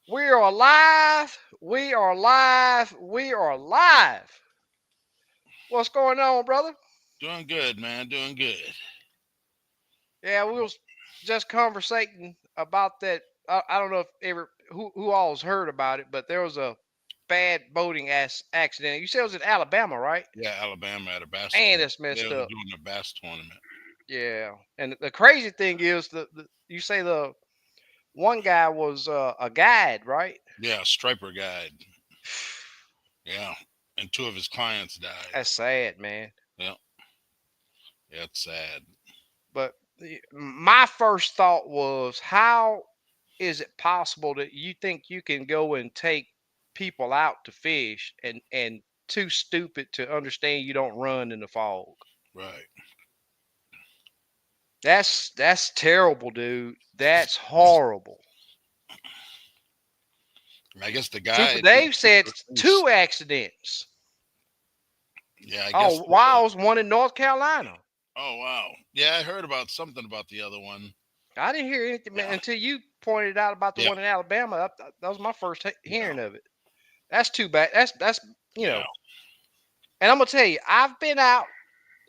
We are alive. We are live. We are live. What's going on, brother? Doing good, man. Doing good. Yeah, we was just conversating about that. I don't know if ever who all's heard about it, but there was a bad boating accident. You said it was in Alabama, right? Yeah, Alabama at a bass Man, tournament. it's They messed were up. doing a bass tournament. Yeah, and the crazy thing is the you say the one guy was a guide, right? Yeah, striper guide. Yeah, and two of his clients died. That's sad, man. Yeah, yeah, it's sad. But my first thought was, how is it possible that you think you can go and take people out to fish and too stupid to understand you don't run in the fog? Right. That's terrible, dude. That's horrible. I guess the Super guy didn't Dave see said the race. two accidents. Yeah, I guess. Oh, Wiles, one in North Carolina. Oh wow. Yeah, I heard about something about the other one. I didn't hear anything Yeah, until you pointed out about the yeah, one in Alabama. That was my first yeah, hearing of it. That's too bad. That's you yeah. know. And I'm gonna tell you, I've been out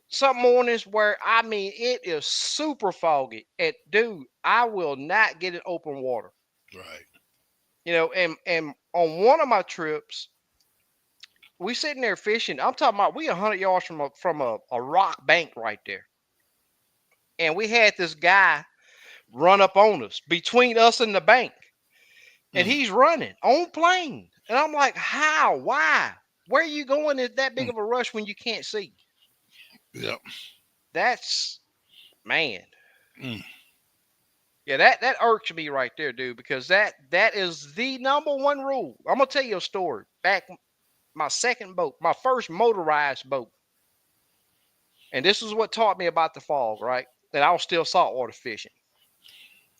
some mornings where I mean it is super foggy. And dude, I will not get in open water. Right. And on one of my trips, we sitting there fishing. I'm talking about we 100 yards from a rock bank right there. And we had this guy run up on us between us and the bank. And Mm, he's running on plane. And I'm like, how? Why? Where are you going at that big mm, of a rush when you can't see? yep. That's man. Mm, Yeah, that irks me right there, dude, because that is the number one rule. I'm gonna tell you a story. Back my second boat, my first motorized boat, and this is what taught me about the fog, right? And I was still saltwater fishing.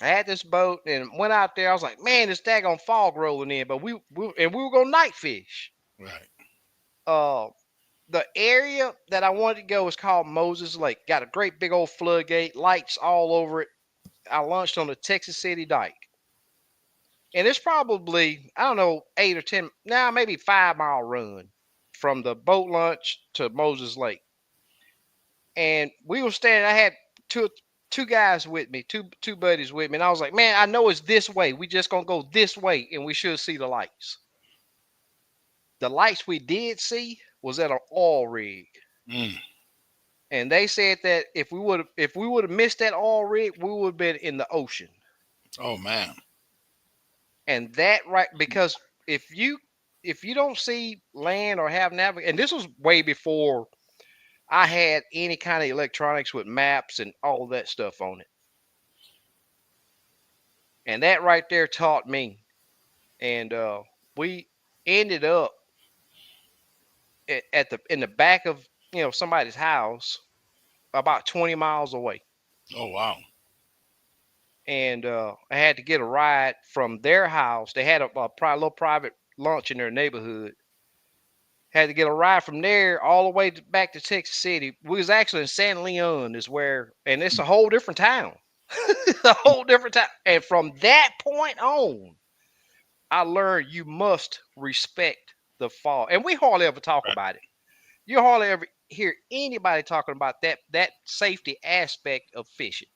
I had this boat and went out there. I was like, man, this daggone fog rolling in, but we were gonna night fish. right. Uh, the area that I wanted to go is called Moses Lake. Got a great big old floodgate, lights all over it. I lunched on the Texas City Dike. And it's probably, I don't know, 8 or 10, now maybe 5 mile run from the boat launch to Moses Lake. And we were standing, I had two guys with me, two buddies with me, and I was like, man, I know it's this way. We just gonna go this way and we should see the lights. The lights we did see was at an oil rig. Mm, And they said that if we would have missed that oil rig, we would have been in the ocean. oh man. And that right because if you don't see land or have navigation, and this was way before I had any kind of electronics with maps and all of that stuff on it. And that right there taught me. And we ended up at the in the back of somebody's house about 20 miles away. Oh wow. And I had to get a ride from their house. They had a little private lunch in their neighborhood. Had to get a ride from there all the way back to Texas City. We was actually in San Leon, is where, and it's a whole different town, a whole different town. And from that point on, I learned you must respect the fall. And we hardly ever talk Right. about it. You hardly ever hear anybody talking about that safety aspect of fishing.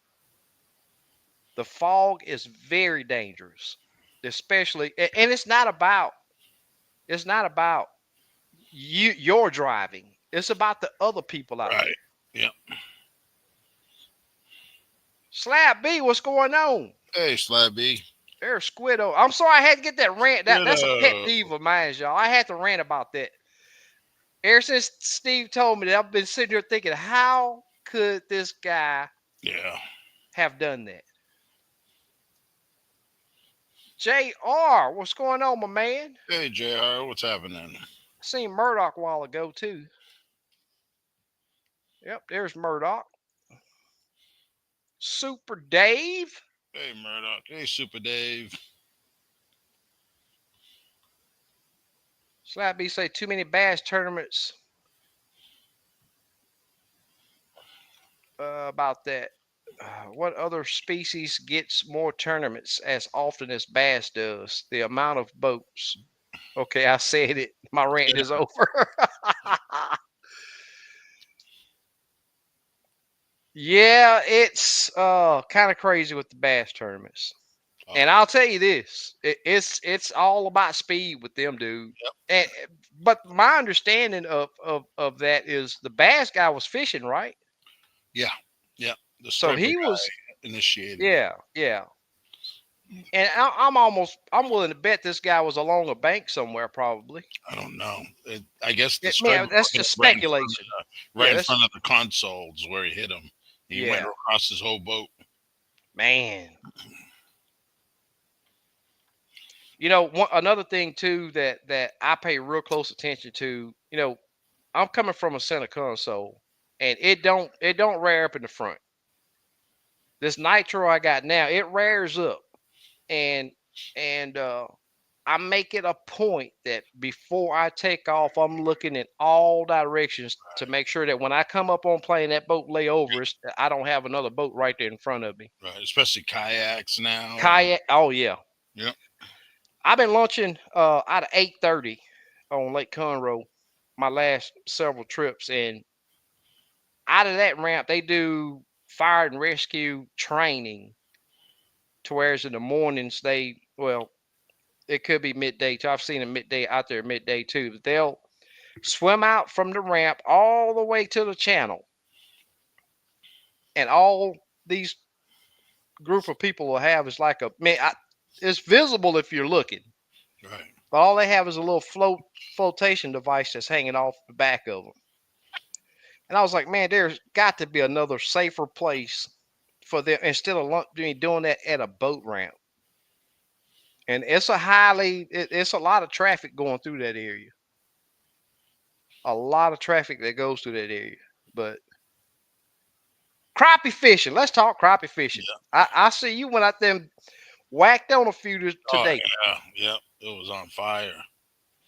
The fog is very dangerous, especially, and it's not about you're driving. It's about the other people out Right. there. Yep. Slab B, what's going on? Hey, Slabby. There's Squiddo. I'm sorry I had to get that rant. That's a pet Good. peeve of mine, y'all. I had to rant about that. Ever since Steve told me that, I've been sitting here thinking, how could this guy Yeah. have done that? JR, what's going on, my man? Hey, Jr. What's happening? I seen Murdoch a while ago too. Yep, there's Murdoch. Super Dave. Hey, Murdoch. Hey, Super Dave. Slab B say too many bass tournaments about that. what other species gets more tournaments as often as bass does? The amount of boats. Okay, I said it. My rant is over. Yeah, it's kind of crazy with the bass tournaments. And Oh, I'll tell you this, it's all about speed with them, dude. yep. And but my understanding of that is the bass guy was fishing, right? Yeah. Yeah. The So striper he was, guy initiated it. yeah, yeah. And I'm willing to bet this guy was along a bank somewhere, probably. I don't know. I guess the striper Man, that's hit just right in front speculation. of Yeah, that's the consoles where he hit him. He went yeah, across his whole boat. man. Another thing too that I pay real close attention to. I'm coming from a center console, and it don't rear up in the front. This nitro I got now, it rears up, and and I make it a point that before I take off, I'm looking in all directions to make sure that when I come up on plane, that boat lay over. I don't have another boat right there in front of me. Right. Especially kayaks now. And Kayak, oh yeah. yep. I've been launching out of 830 on Lake Conroe my last several trips, and out of that ramp they do fire and rescue training. To whereas in the mornings it could be midday too. I've seen them midday out there midday too, but they'll swim out from the ramp all the way to the channel, and all these group of people will have is like it's visible if you're looking, Right. but all they have is a little flotation device that's hanging off the back of them. And I was like, man, there's got to be another safer place for them instead of doing that at a boat ramp. And it's a lot of traffic going through that area. A lot of traffic that goes through that area. But crappie fishing. Let's talk crappie fishing. Yeah. I see you went out there and whacked on a few Oh today. yeah. Yeah. It was on fire.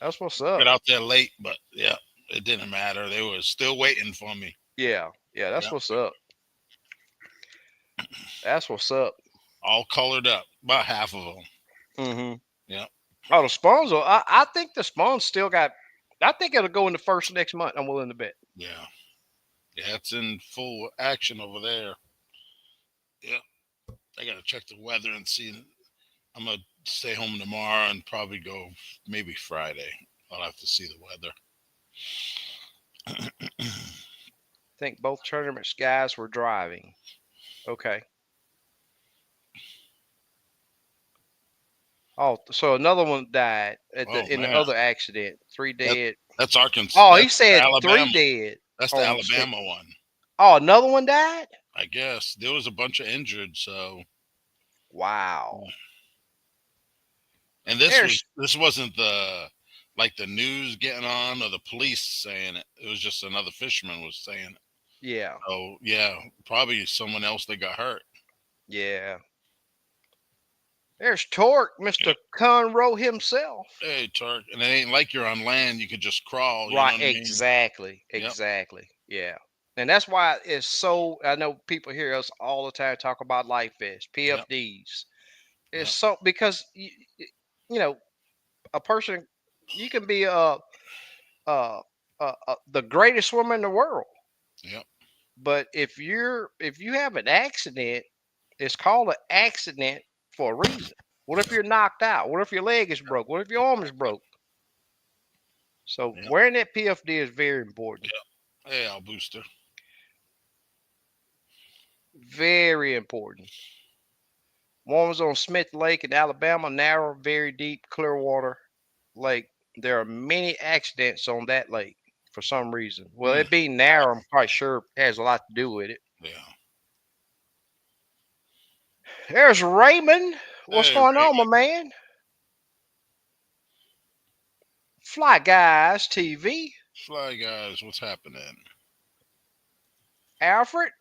That's what's Got up. out there late, but yeah, it didn't matter. They were still waiting for me. Yeah, yeah, that's Yeah. what's up. That's what's up. All colored up. About half of them. Hmm. Yeah. Oh, the spawns. I think the spawns still got. I think it'll go in the first next month. I'm willing to bet. Yeah. Yeah. It's in full action over there. Yeah. I gotta check the weather and see. I'm gonna stay home tomorrow and probably go maybe Friday. I'll have to see the weather. I think both tournaments guys were driving. Okay. Oh, so another one died Oh in the man, other accident. Three that, dead. that's Arkansas. Oh, he That's said three Alabama. dead That's the on stick. Alabama one. Oh, another one died. I guess there was a bunch of injured. So, Wow. and There's this wasn't the like the news getting on or the police saying it. It was just another fisherman was saying it. yeah, So yeah, probably someone else that got hurt. yeah. There's Torque, Yeah. Mr. Conroe himself. Hey, Turk, and it ain't like you're on land. You could just crawl. You know Right, what I mean? exactly, Yep. exactly. Yeah. And that's why it's so. I know people hear us all the time talk about life vests, Yep. PFDs. It's Yep. so because you know a person you can be the greatest swimmer in the world, Yep. but if you have an accident, it's called an accident for a reason. What if you're knocked out? What if your leg is broke? What if your arm is broke? So Yep. wearing that PFD is very important. Yep. Hey, Al Booster. Very important. One was on Smith Lake in Alabama, narrow, very deep, clear water lake. There are many accidents on that lake for some reason. Well, Mm. it being narrow, I'm quite sure has a lot to do with it. Yeah. There's Raymond. What's Hey, going on, my Raymond. man? Fly Guys TV. Fly guys, what's happening? Alfred.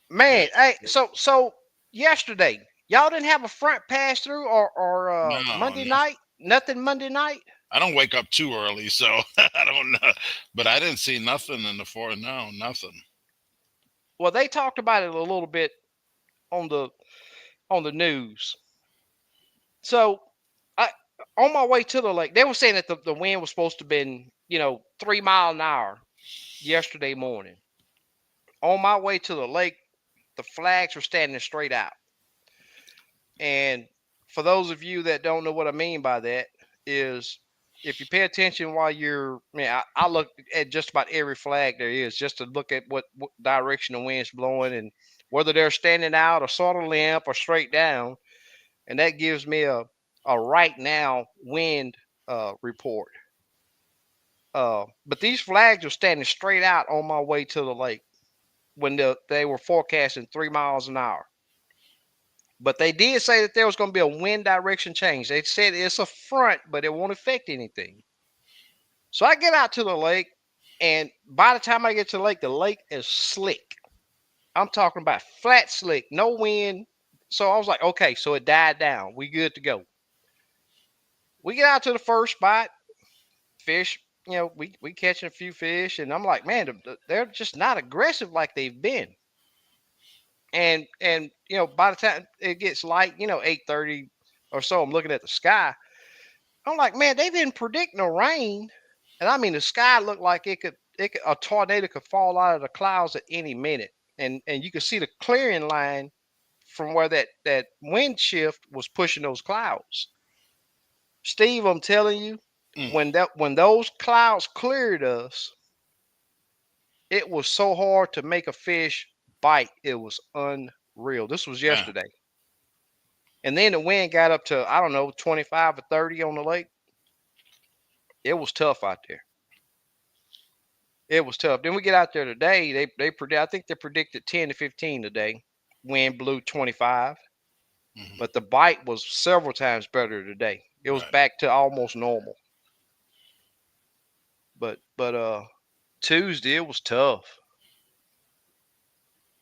Hey, Man, hey, so yesterday, y'all didn't have a front pass through or no, Monday no. night? Nothing Monday night? I don't wake up too early, so I don't know. But I didn't see nothing in the four. No, nothing. Well, they talked about it a little bit on the news. So I on my way to the lake, they were saying that the wind was supposed to have been 3 mile an hour yesterday morning. On my way to the lake, the flags were standing straight out. And for those of you that don't know what I mean by that, is if you pay attention while you're, I look at just about every flag there is just to look at what direction the wind's blowing and whether they're standing out or sort of limp or straight down, and that gives me a right now wind report. But these flags are standing straight out on my way to the lake when they were forecasting 3 miles an hour. But they did say that there was going to be a wind direction change. They said it's a front, but it won't affect anything. So I get out to the lake, and by the time I get to the lake is slick. I'm talking about flat slick, no wind. So I was like, okay, so it died down. We good to go. We get out to the first spot, fish. We catching a few fish, and I'm like, man, they're just not aggressive like they've been. And by the time it gets light, 8:30 or so, I'm looking at the sky. I'm like, man, they've been predicting a rain, and I mean the sky looked like it could a tornado could fall out of the clouds at any minute, and you could see the clearing line from where that wind shift was pushing those clouds. Steve, I'm telling you, Mm, when those clouds cleared us, it was so hard to make a fish bite. It was unreal. This was man. yesterday. And then the wind got up to, I don't know, 25 or 30 on the lake. It was tough out there. It was tough. Then we get out there today. I think they predicted 10 to 15 today. Wind blew 25, Hmm. but the bite was several times better today. It was Right. back to almost normal. But Tuesday it was tough.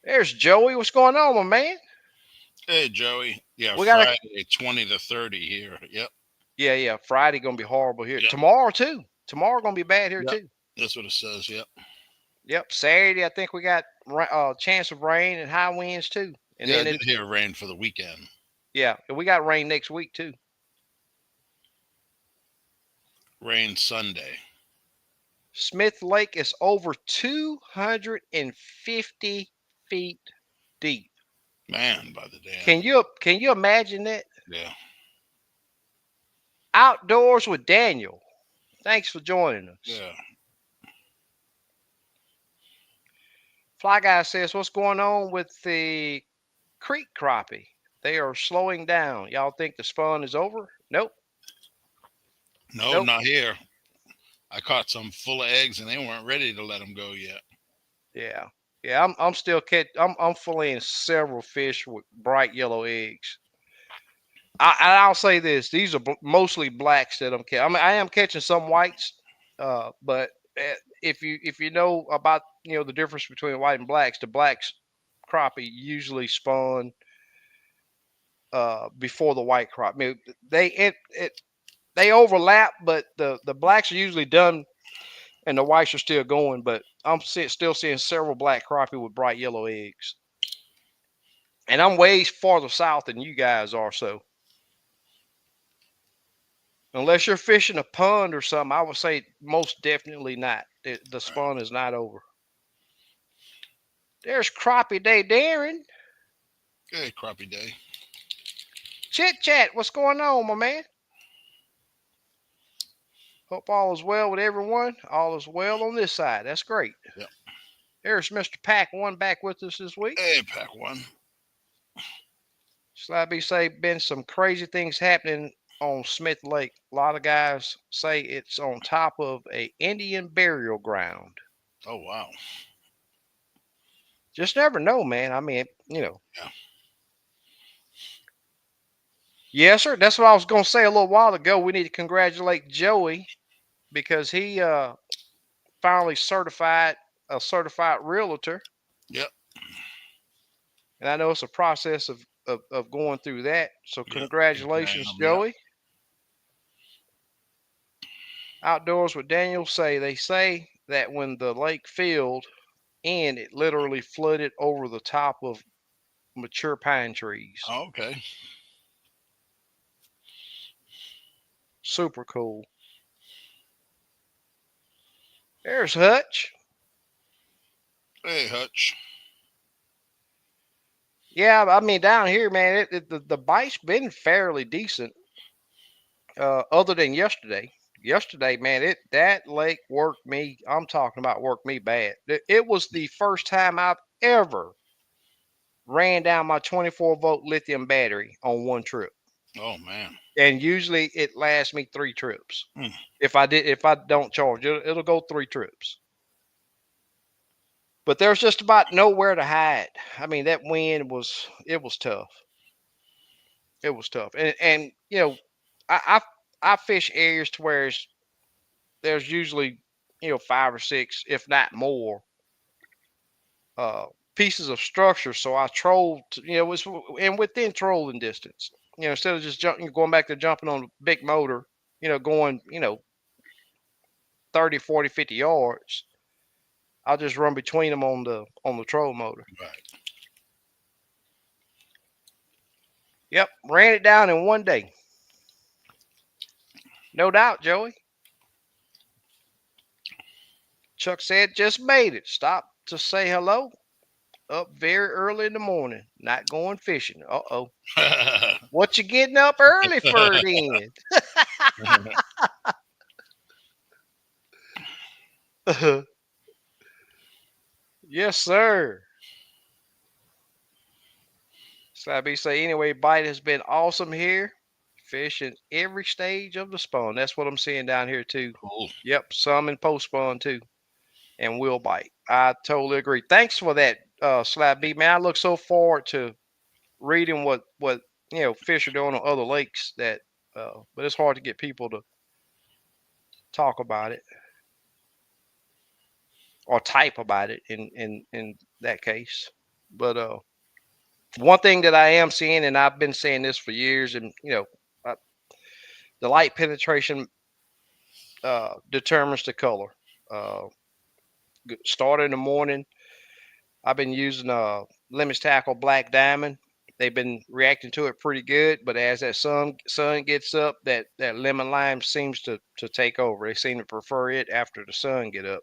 There's Joey. What's going on, my man? Hey, Joey. Yeah, We got a Friday, 20 to 30 here. Yep. Yeah. Friday gonna be horrible here. Yep. Tomorrow too. Tomorrow gonna be bad here Yep. too. That's what it says. Yep. Yep. Saturday I think we got chance of rain and high winds too. And Yeah, I then did it's hear rain for the weekend. Yeah, and we got rain next week too. Rain Sunday. Smith Lake is over 250 feet deep. Man, by the damn. Can you imagine that? Yeah. Outdoors with Daniel. Thanks for joining us. Yeah. Fly Guy says, "What's going on with the creek crappie? They are slowing down. Y'all think the spawn is over? Nope, No, nope. not here. I caught some full of eggs and they weren't ready to let them go yet. Yeah, yeah. I'm still I'm filleting several fish with bright yellow eggs. I'll say this: these are mostly blacks that I'm catching. I mean, I am catching some whites, but if you know about the difference between white and blacks, the blacks crappie usually spawn before the white crop. I mean, they overlap, but the blacks are usually done and the whites are still going. But still seeing several black crappie with bright yellow eggs, and I'm way farther south than you guys are, so. Unless you're fishing a pond or something, I would say most definitely not. The Right. spawn is not over. There's Crappie Day Darren. Good crappie day. Chit Chat, what's going on, my man? Hope all is well with everyone. All is well on this side. That's great. Yep. There's Mr. Pack One back with us this week. Hey, pack one. Slabby say been some crazy things happening on Smith Lake. A lot of guys say it's on top of a Indian burial ground. Oh, wow. Just never know, man. I mean. Yeah. Yes, sir. That's what I was going to say a little while ago. We need to congratulate Joey because he finally certified a certified realtor, Yep. and I know it's a process of going through that. So Yep. congratulations, Exam. Yep. Joey. Outdoors with Daniel they say that when the lake filled in, it literally flooded over the top of mature pine trees. Oh, okay. Super cool. There's Hutch. Hey, Hutch. Yeah, I mean down here, man, the bite's been fairly decent. Other than yesterday. Yesterday, man, that lake worked me. I'm talking about worked me bad. It was the first time I've ever ran down my 24-volt lithium battery on one trip. Oh man. And usually it lasts me 3 trips. Hmm. If I don't charge, it'll go 3 trips. But there's just about nowhere to hide. I mean, that wind was it was tough. It was tough. And I fish areas to where there's usually 5 or 6, if not more, uh, pieces of structure. So I trolled, was and within trolling distance. Instead of just going back to jumping on a big motor, going 30, 40, 50 yards. I'll just run between them on the troll motor. Right. Yep, ran it down in one day. No doubt, Joey. Chuck said, just made it. Stop to say hello. Up very early in the morning. Not going fishing. Uh-oh. What you getting up early for then? Yes, sir. Slabby say, anyway, bite has been awesome here. Fishing every stage of the spawn. That's what I'm seeing down here, too. Cool. Yep, some in post spawn, too. And will bite. I totally agree. Thanks for that, Slab B. Man, I look so forward to reading what fish are doing on other lakes but it's hard to get people to talk about it or type about it in that case. But one thing that I am seeing, and I've been saying this for years, and uh, the light penetration determines the color. Uh, Start in the morning. I've been using Lemons Tackle Black Diamond. They've been reacting to it pretty good, but as that sun gets up, that lemon lime seems to take over. They seem to prefer it after the sun get up.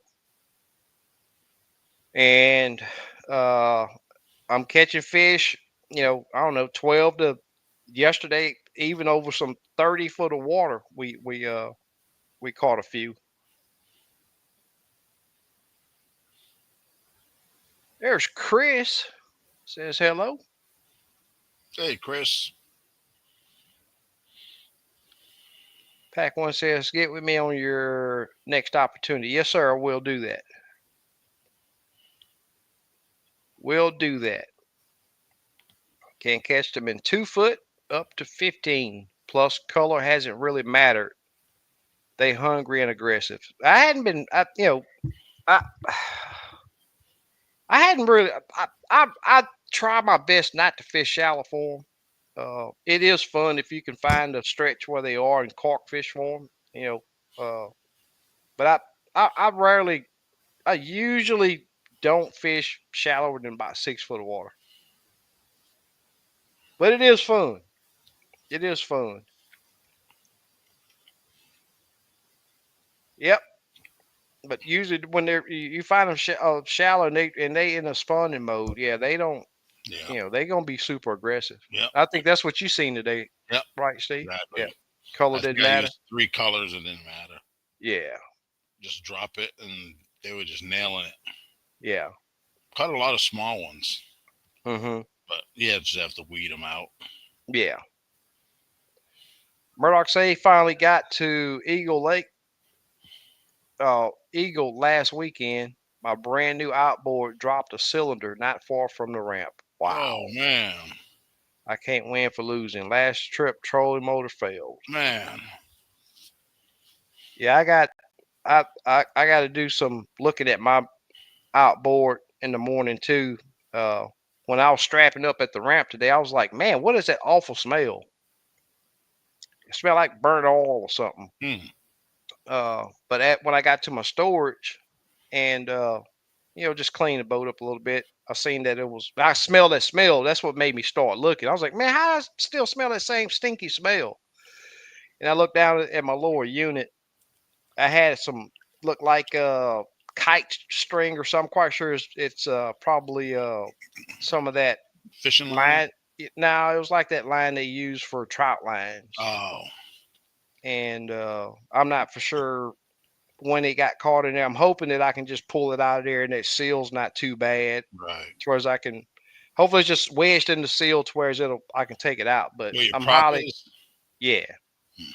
And uh, I'm catching fish. I don't know, 12 to yesterday, even over some 30 foot of water. We caught a few. There's Chris says hello. Hey, Chris. Pack one says get with me on your next opportunity. Yes, sir. I will do that. We'll do that. Can catch them in 2 foot up to 15. Plus, color hasn't really mattered. They hungry and aggressive. I hadn't been, I, I hadn't really. I try my best not to fish shallow for them. It is fun if you can find a stretch where they are and carp fish for them. But I rarely, I usually don't fish shallower than about 6 foot of water. But it is fun. It is fun. Yep. But usually when you find them shallow and they in a spawning mode, yeah, they don't. Yeah. They're gonna be super aggressive. Yep. I think that's what you seen today, Yep. right, Steve? Yeah. Exactly. Color I think didn't I matter. used 3 colors. It didn't matter. Yeah. Just drop it, and they were just nailing it. Yeah. Caught a lot of small ones, Mm-hmm. but yeah, just have to weed them out. Yeah. Murdoch say he finally got to Eagle Lake, Eagle last weekend. My brand new outboard dropped a cylinder not far from the ramp. Oh Wow. man, I can't win for losing. Last trip trolling motor failed. man. Yeah, I got to do some looking at my outboard in the morning too. Uh, when I was strapping up at the ramp today, I was like, man, what is that awful smell? It smelled like burnt oil or something. Hmm. When I got to my storage and just clean the boat up a little bit, I seen that it was. I smelled that smell. That's what made me start looking. I was like, man, how does I still smell that same stinky smell? And I looked down at my lower unit. I had some look like kite string or something. I'm quite sure it's probably some of that Fishing line? line. No, it was like that line they use for trout lines. Oh, And I'm not for sure when it got caught in there. I'm hoping that I can just pull it out of there and that seal's not too bad. right. As far as I can, hopefully it's just wedged in the seal to where I can take it out. But Where your I'm prop highly, is? yeah, Hmm.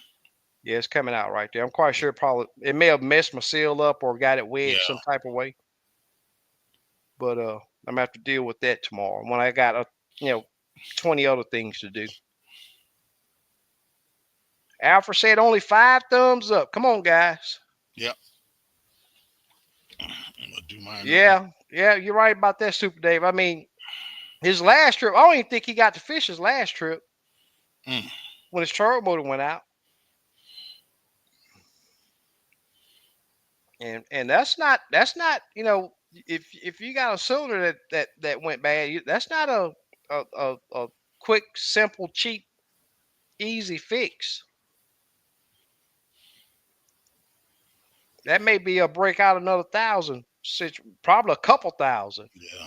yeah, it's coming out right there. I'm quite sure probably it may have messed my seal up or got it Yeah, wedged some type of way. But I'm gonna have to deal with that tomorrow when I got you know 20 other things to do. Alfred said only 5 thumbs up. Come on, guys. yeah. I'm gonna do mine now. Yeah, yeah, you're right about that, Super Dave. I mean, his last trip, I don't even think he got to fish his last trip Mm, when his turbo motor went out. And that's not if you got a cylinder that went bad, that's not a quick, simple, cheap, easy fix. That may be a break out another thousand, probably a couple thousand. yeah.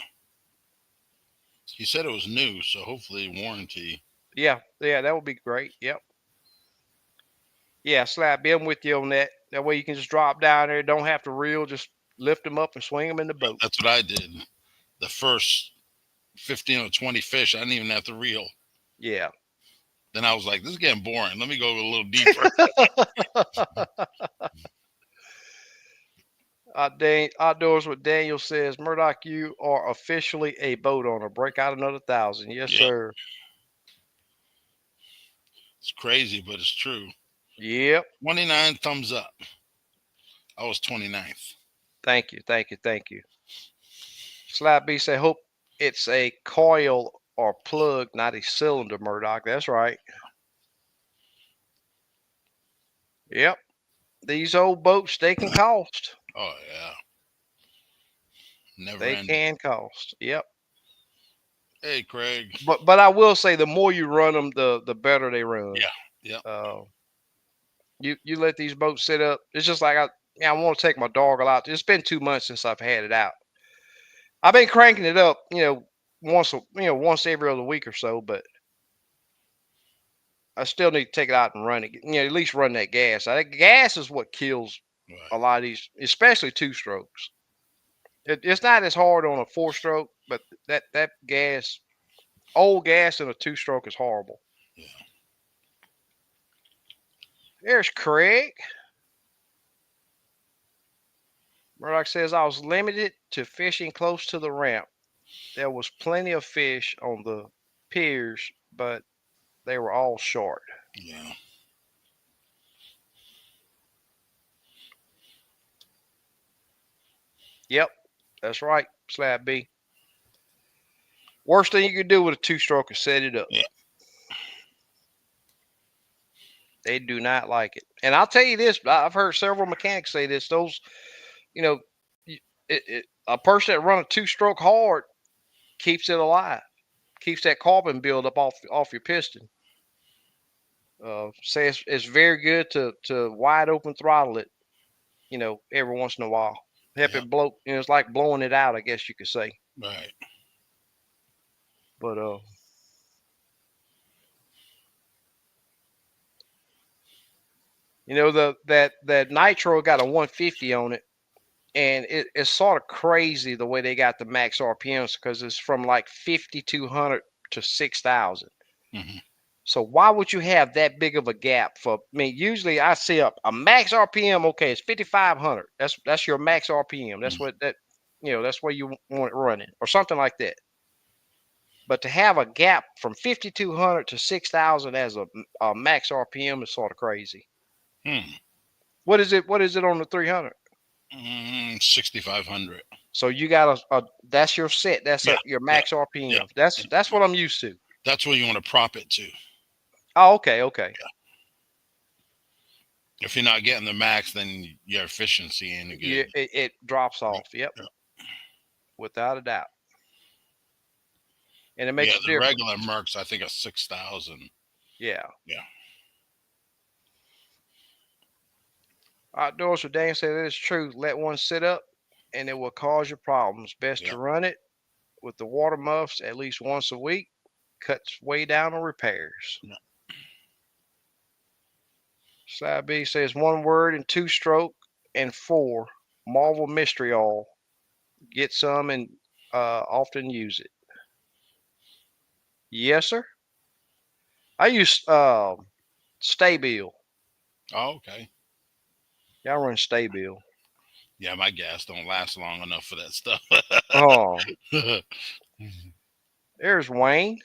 He said it was new, so hopefully warranty. Yeah, yeah, that would be great. Yep. Yeah, Slap, be with you on that. That way you can just drop down there, don't have to reel, just lift them up and swing them in the Yeah, boat. that's what I did. The first 15 or 20 fish, I didn't even have to reel. Yeah. Then I was like, this is getting boring. Let me go a little deeper. Outdoors with Daniel says, Murdoch, you are officially a boat owner. Break out another thousand. Yes, Yeah, sir. it's crazy, but it's true. Yep. 29 thumbs up. I was 29th. Thank you. Thank you. Thank you. Slap B say, hope it's a coil or plug, not a cylinder, Murdoch. That's right. Yep. These old boats, they can cost. Oh, yeah. Never They ending. can cost. Yep. Hey, Craig. But I will say the more you run them, the better they run. Yeah. Yeah. Uh, you let these boats sit up. It's just like I want to take my dog out. It's been 2 months since I've had it out. I've been cranking it up, once every other week or so, but I still need to take it out and run it. At least run that gas. I think gas is what kills Right. a lot of these, especially two strokes. It's not as hard on a 4 stroke, but that gas, old gas in a 2 stroke is horrible. Yeah. There's Craig. Murdoch says I was limited to fishing close to the ramp. There was plenty of fish on the piers, but they were all short. Yeah. Yep, that's right, Slab B. Worst thing you could do with a 2 stroke is set it up. Yeah. They do not like it. And I'll tell you this, I've heard several mechanics say this. Those, you know, a person that run a 2 stroke hard keeps it alive, keeps that carbon buildup off your piston. Say it's very good to wide open throttle it, every once in a while. Help Yeah. it blow. It's like blowing it out, I guess you could say. Right. But that nitro got a 150 on it, and it's sort of crazy the way they got the max RPMs because it's from like 5,200 to 6,000. Hmm. So why would you have that big of a gap for? I mean, usually I see a max RPM. Okay, it's 5,500. That's your max RPM. That's what that's where you want it running or something like that. But to have a gap from 5,200 to 6,000 as a max RPM is sort of crazy. Hmm. What is it? What is it on the 300? 6,500. So you got that's your set. That's Yeah. your Yeah. max Yeah. RPM. That's what I'm used to. That's where you want to prop it to. Oh, okay, okay. If you're not getting the max, then your efficiency ain't Yeah, good. it drops Yeah. off. Yep, Yeah. without a doubt. and it Yeah, makes a the regular difference. Mercs, I think, are 6,000. Yeah. Yeah, Outdoors with Dan said it is true. Let one sit up and it will cause you problems. Best yeah, to run it with the water muffs at least once a week. Cuts way down on repairs. yeah. Side B says one word and two stroke and four. Marvel mystery oil. Get some and often use it. Yes, sir. I use Staybill. Oh, okay. Y'all run Staybill. Yeah, my gas don't last long enough for that stuff. Oh, there's Wayne.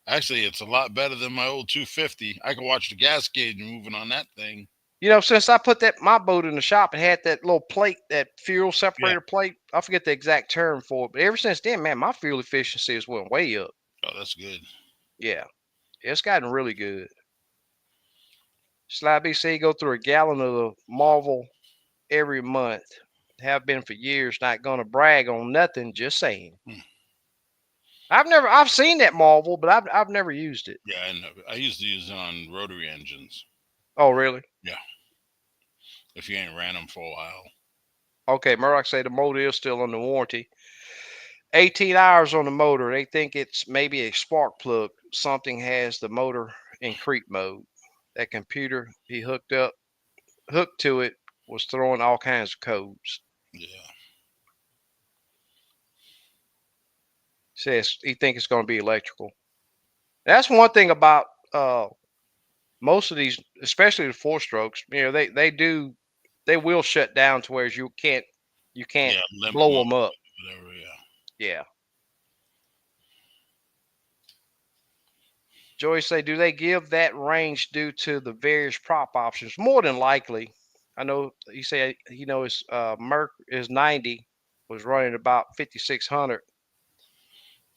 Actually, it's a lot better than my old 250. I can watch the gas gauge moving on that thing. Since I put that my boat in the shop, it had that little plate, that fuel Yeah. separator plate. I forget the exact term for it, but ever since then, man, my fuel efficiency has went way up. Oh, that's good. Yeah, it's gotten really good. Sly BC go through a gallon of the Marvel every month. Have been for years. Not gonna brag on nothing. Just saying. Hmm. I've seen that Marvel, but I've never used it. Yeah, I know. I used to use it on rotary engines. Oh, really? Yeah, if you ain't ran them for a while. Okay, Murdoch say the motor is still under warranty. 18 hours on the motor. They think it's maybe a spark plug. Something has the motor in creep mode. That computer he hooked to it, was throwing all kinds of codes. Yeah, Says he thinks it's going to be electrical. That's one thing about most of these, especially the four strokes. They will shut down to where you can't yeah, limp blow mode, them up. whatever. Yeah, Yeah. Joey say, do they give that range due to the various prop options? More than likely. I know he said his Merc is 90 was running about 5600.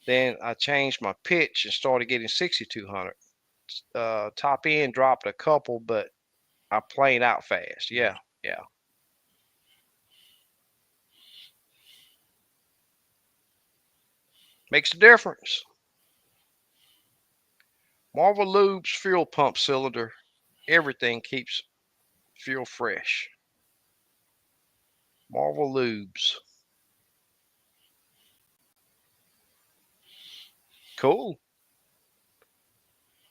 Then I changed my pitch and started getting 6200. Top end dropped a couple, but I planed out fast. yeah, Yeah, yeah, makes a difference. Marvel Lube's fuel pump cylinder, everything keeps fuel fresh. Marvel Lubes, cool.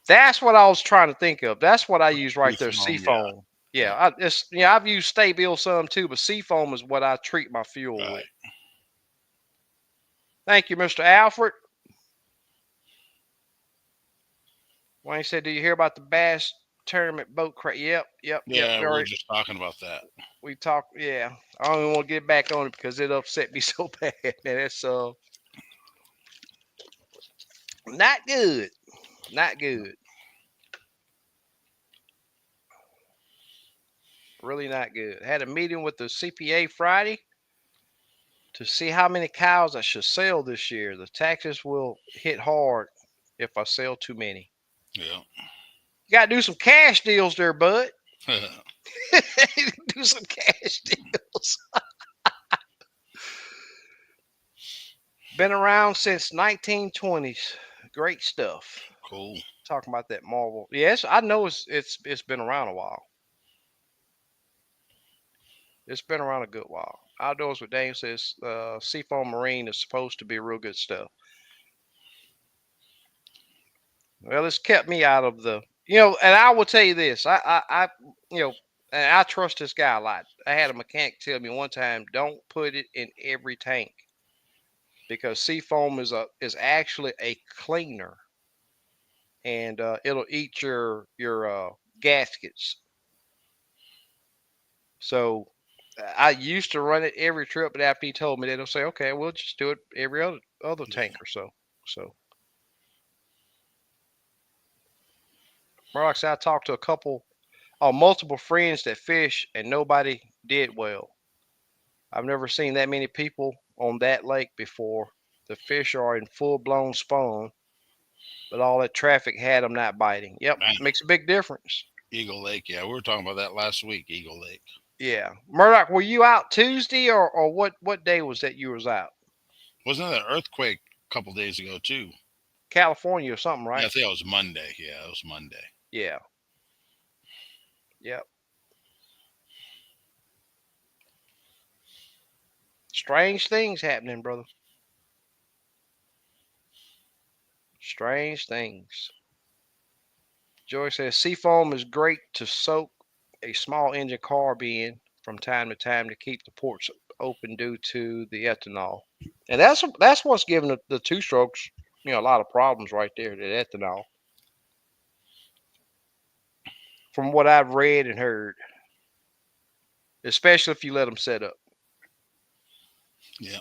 That's what I was trying to think of. That's what I use right there. Seafoam. Yeah, Seafoam. yeah, Yeah, I've used Staybill some too, but Seafoam is what I treat my fuel with. right. Thank you, Mr. Alfred. Wayne said, "Do you hear about the Bass Tournament boat crash?" Yep, yep, yep. Yeah, we were just talking about that. We talked. Yeah, I don't even want to get back on it because it upset me so bad. Man, that's not good. Not good. Really not good. Had a meeting with the CPA Friday to see how many cows I should sell this year. The taxes will hit hard if I sell too many. Yeah. You got to do some cash deals there, bud. Do some cash deals. Been around since 1920s. Great stuff. Cool. Talking about that Marvel. Yes, I know it's been around a while. It's been around a good while. Outdoors with Dane says Seafoam Marine is supposed to be real good stuff. Well, it's kept me out of and I will tell you this. you know, and I trust this guy a lot. I had a mechanic tell me one time, don't put it in every tank because seafoam is actually a cleaner, and it'll eat your gaskets. So I used to run it every trip, but after he told me that, he'll say, okay, we'll just do it every other Yeah. tank or so. So, Mark, I talked to multiple friends that fish, and nobody did well. I've never seen that many people on that lake before. The fish are in full blown spawn, but all that traffic had them not biting. Yep, Man, makes a big difference. Eagle Lake. Yeah, we were talking about that last week. Eagle Lake. Yeah, Murdoch, were you out Tuesday or what day was that you was out? Wasn't there an earthquake a couple days ago too? California or something, Yeah, right? I think it was Monday. Yeah, it was Monday. Yeah. Yep. Strange things happening, brother. Strange things. Joy says seafoam is great to soak a small engine carb in from time to time to keep the ports open due to the ethanol. And that's what's giving the two strokes, a lot of problems right there, the ethanol. From what I've read and heard, especially if you let them set up. Yeah.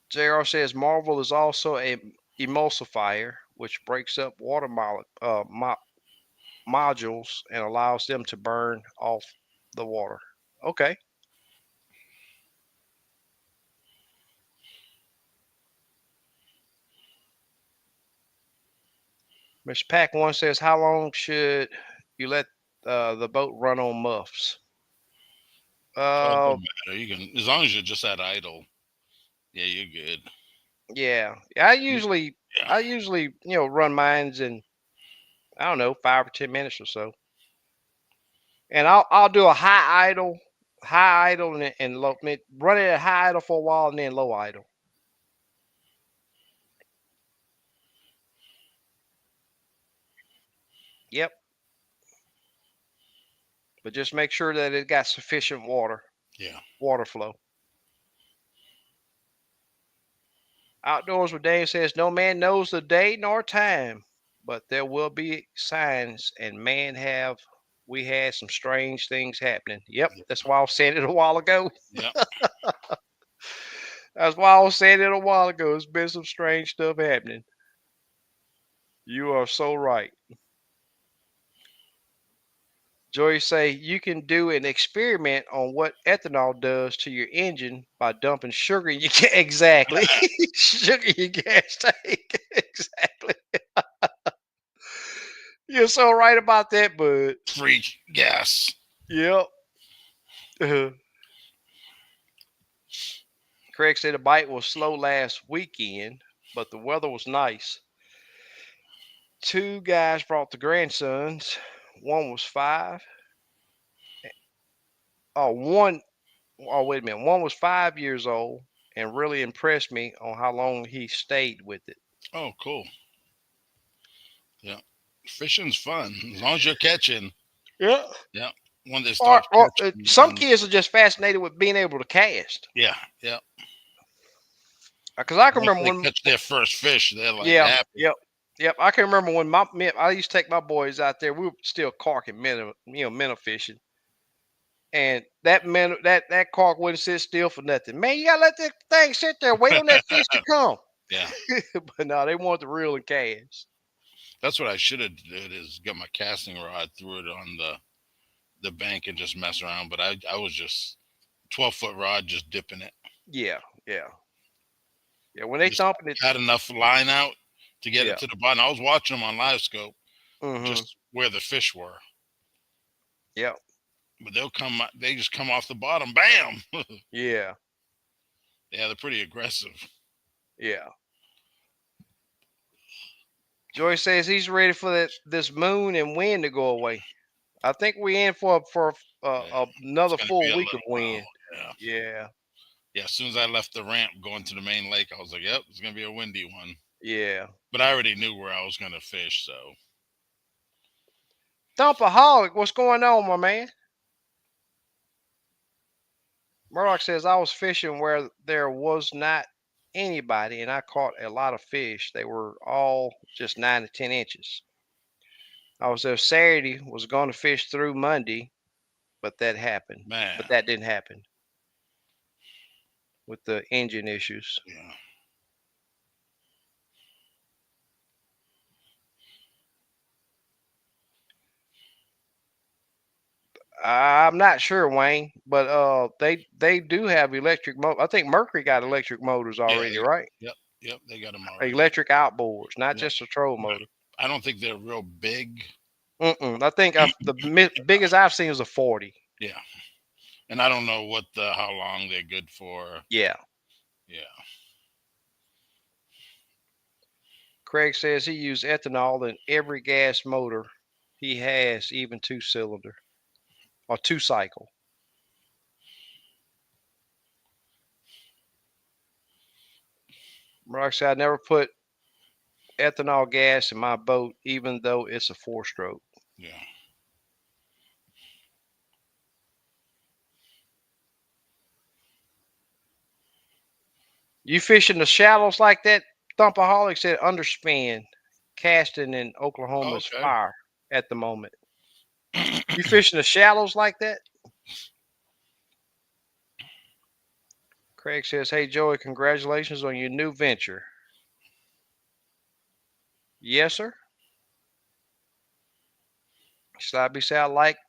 JR says Marvel is also a emulsifier, which breaks up water modules and allows them to burn off the water. Okay. Mr. Pack One says, how long should you let the boat run on muffs? Oh, it Uh, don't matter. You can, as long as you're just at idle. Yeah, you're good. yeah. I You- usually, Yeah. I usually, run mines in, I don't know, 5 or 10 minutes or so, and I'll do a high idle and low, run it at high idle for a while and then low idle. Yep. But just make sure that it got sufficient Yeah. water flow. Outdoors with Dave says, no man knows the day nor time, but there will be signs, and we had some strange things happening. Yep, Yeah. that's why I was saying it a while ago. Yeah. That's why I was saying it a while ago. There's been some strange stuff happening. You are so right. Joy say you can do an experiment on what ethanol does to your engine by dumping sugar in your exactly sugar in your gas tank. Exactly. You're so right about that, bud. Free gas. Yep. Craig said the bite was slow last weekend, but the weather was nice. Two guys brought the grandsons. One was 5. Oh, one. Oh, wait a minute. One was 5 years old and really impressed me on how long he stayed with it. Oh, cool. Yeah. Fishing's fun as long as you're catching. Yeah. Yeah. When they Or, start or catching, some then kids are just fascinated with being able to cast. yeah, yeah. Because I can Once remember they when, catch their first fish, they're like yeah, happy. yep, yep. I can remember when I used to take my boys out there. We were still carking minnow fishing, and that cork wouldn't sit still for nothing. Man, you gotta let that thing sit there, wait on that fish to come. Yeah. But no, they want the reel and cast. That's what I should have did is get my casting rod, threw it on the bank and just mess around. But I was just 12-foot rod just dipping it. Yeah, yeah, yeah. When they Just thumping it, had enough line out to get it yeah. to the bottom. I was watching them on live scope, Mm-hmm. just where the fish were. Yeah, But they just come off the bottom, bam. yeah, Yeah, they're pretty aggressive. yeah. Joy says he's ready for this moon and wind to go away. I think we in for Yeah, it's another gonna be full a week of little while. wind. Yeah, Yeah, yeah. As soon as I left the ramp going to the main lake, I was like, "Yep, it's gonna be a windy one." yeah. But I already knew where I was gonna fish, so Thumpaholic, what's going on, my man? Murdoch says I was fishing where there was not anybody, and I caught a lot of fish. They were all just 9 to 10 inches. I was there Saturday, was going to fish through Monday, but that happened. But man, that didn't happen with the engine issues. yeah, I'm not sure, Wayne, but they do have electric mo I think Mercury got electric motors yeah, already, right? yep, yep. They got them already. Electric outboards, not Yep. just a troll But motor. I don't think they're real big. Mm-mm. I think biggest I've seen is a 40. Yeah, and I don't know how long they're good for. Yeah. Yeah, Craig says he used ethanol in every gas motor he has, even two cylinder or two cycle. Rock said I never put ethanol gas in my boat, even though it's a four stroke. Yeah. You fish in the shallows like that? Thumpaholic said underspan casting in Oklahoma is Okay. fire at the moment. You fish in the shallows like that? Craig says, "Hey Joey, congratulations on your new venture." Yes, sir. Side by side like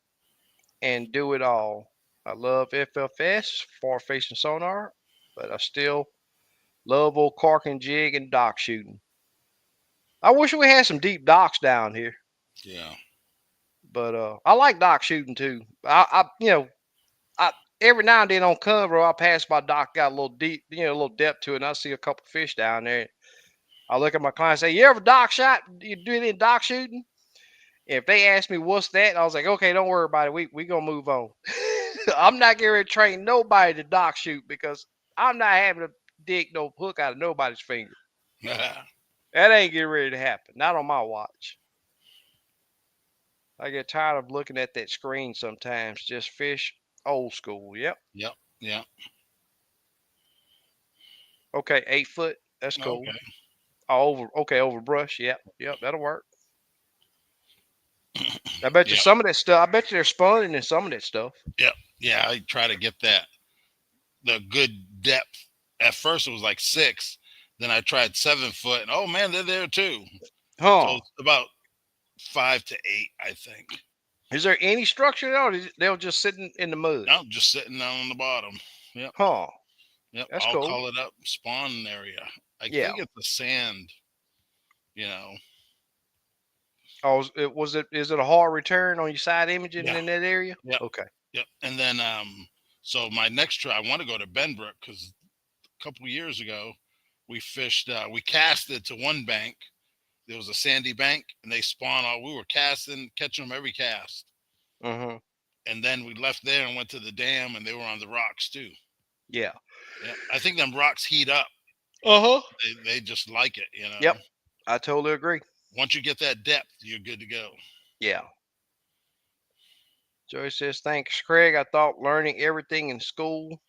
and do it all. I love FFS, far facing sonar, but I still love old cork and jig and dock shooting. I wish we had some deep docks down here, Yeah. but I like dock shooting too. I every now and then on cover, I pass my dock, got a little deep, a little depth to it, and I see a couple fish down there. I look at my client and say, "You ever dock shot? You do any dock shooting?" If they ask me what's that, I was like, "Okay, don't worry about it. We gonna move on." I'm not going to train nobody to dock shoot because I'm not having to dig no hook out of nobody's finger. That ain't getting ready to happen. Not on my watch. I get tired of looking at that screen sometimes. Just fish old school. Yep. Yep. Yep. Okay, 8 foot. That's cool. Okay. Oh, over brush. Yep. Yep. That'll work. I bet you Yep. some of that stuff. I bet you they're spawning in some of that stuff. Yep. Yeah. I try to get the good depth. At first, it was like 6. Then I tried 7 foot, and oh man, they're there too. So Huh. it's about 5 to 8, I think. Is there any structure there, or they'll just sitting in the mud? I'm just sitting down on the bottom. Yep. Huh. Yep. That's All cool. colored up, spawn area. I Yeah. think it's the sand. You know. Oh, is it a hard return on your side imaging Yeah. in that area? Yep. Okay. Yep. And then so my next trip, I want to go to Benbrook because a couple of years ago we fished. We casted to one bank. There was a sandy bank, and they spawn all. We were casting, catching them every cast. Mm-hmm. And then we left there and went to the dam, and they were on the rocks too. Yeah. Yeah, I think them rocks heat up. Uh-huh. They just like it, you know. Yep. I totally agree. Once you get that depth, you're good to go. Yeah. Joey says, thanks, Craig. I thought learning everything in school,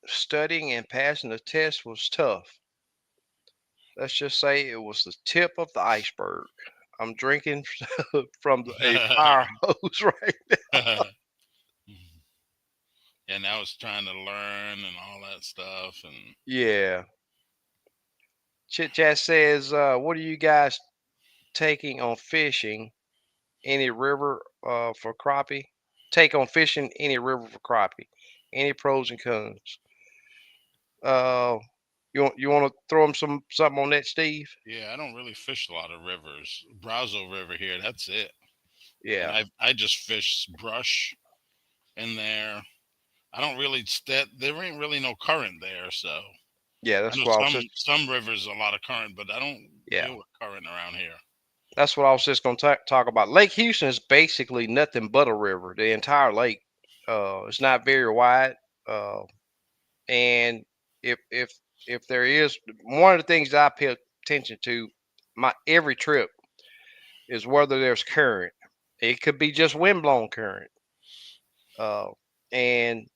studying and passing the test was tough. Let's just say it was the tip of the iceberg. I'm drinking from a fire hose right now. And I was trying to learn and all that stuff, and Yeah. Chit Chat says, what are you guys taking on fishing any river for crappie? Take on fishing any river for crappie. Any pros and cons? Uh, you want to throw them something on that, Steve? yeah, I don't really fish a lot of rivers. Brazo River here, that's it. And Yeah, I just fish brush in there. I don't really there ain't really no current there, so yeah. I That's know what I was just some rivers a lot of current, but I don't yeah. deal with current around here. That's what I was just going to talk about. Lake Houston is basically nothing but a river. The entire lake. It's not very wide. Uh, and if if there is one of the things that I pay attention to, my every trip is whether there's current. It could be just windblown current. Uh, and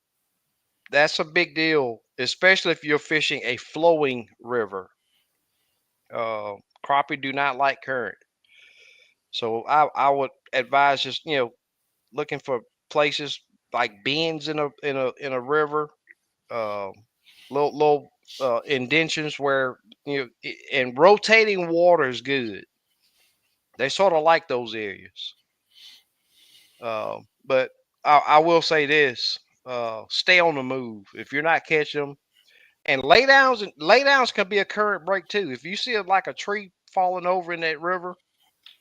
that's a big deal, especially if you're fishing a flowing river. Uh, Crappie do not like current, so I would advise just looking for places like bends in a river, uh, little indentions where and rotating water is good. They sort of like those areas. But I will say this: stay on the move. If you're not catching them, and laydowns can be a current break too. If you see like a tree falling over in that river,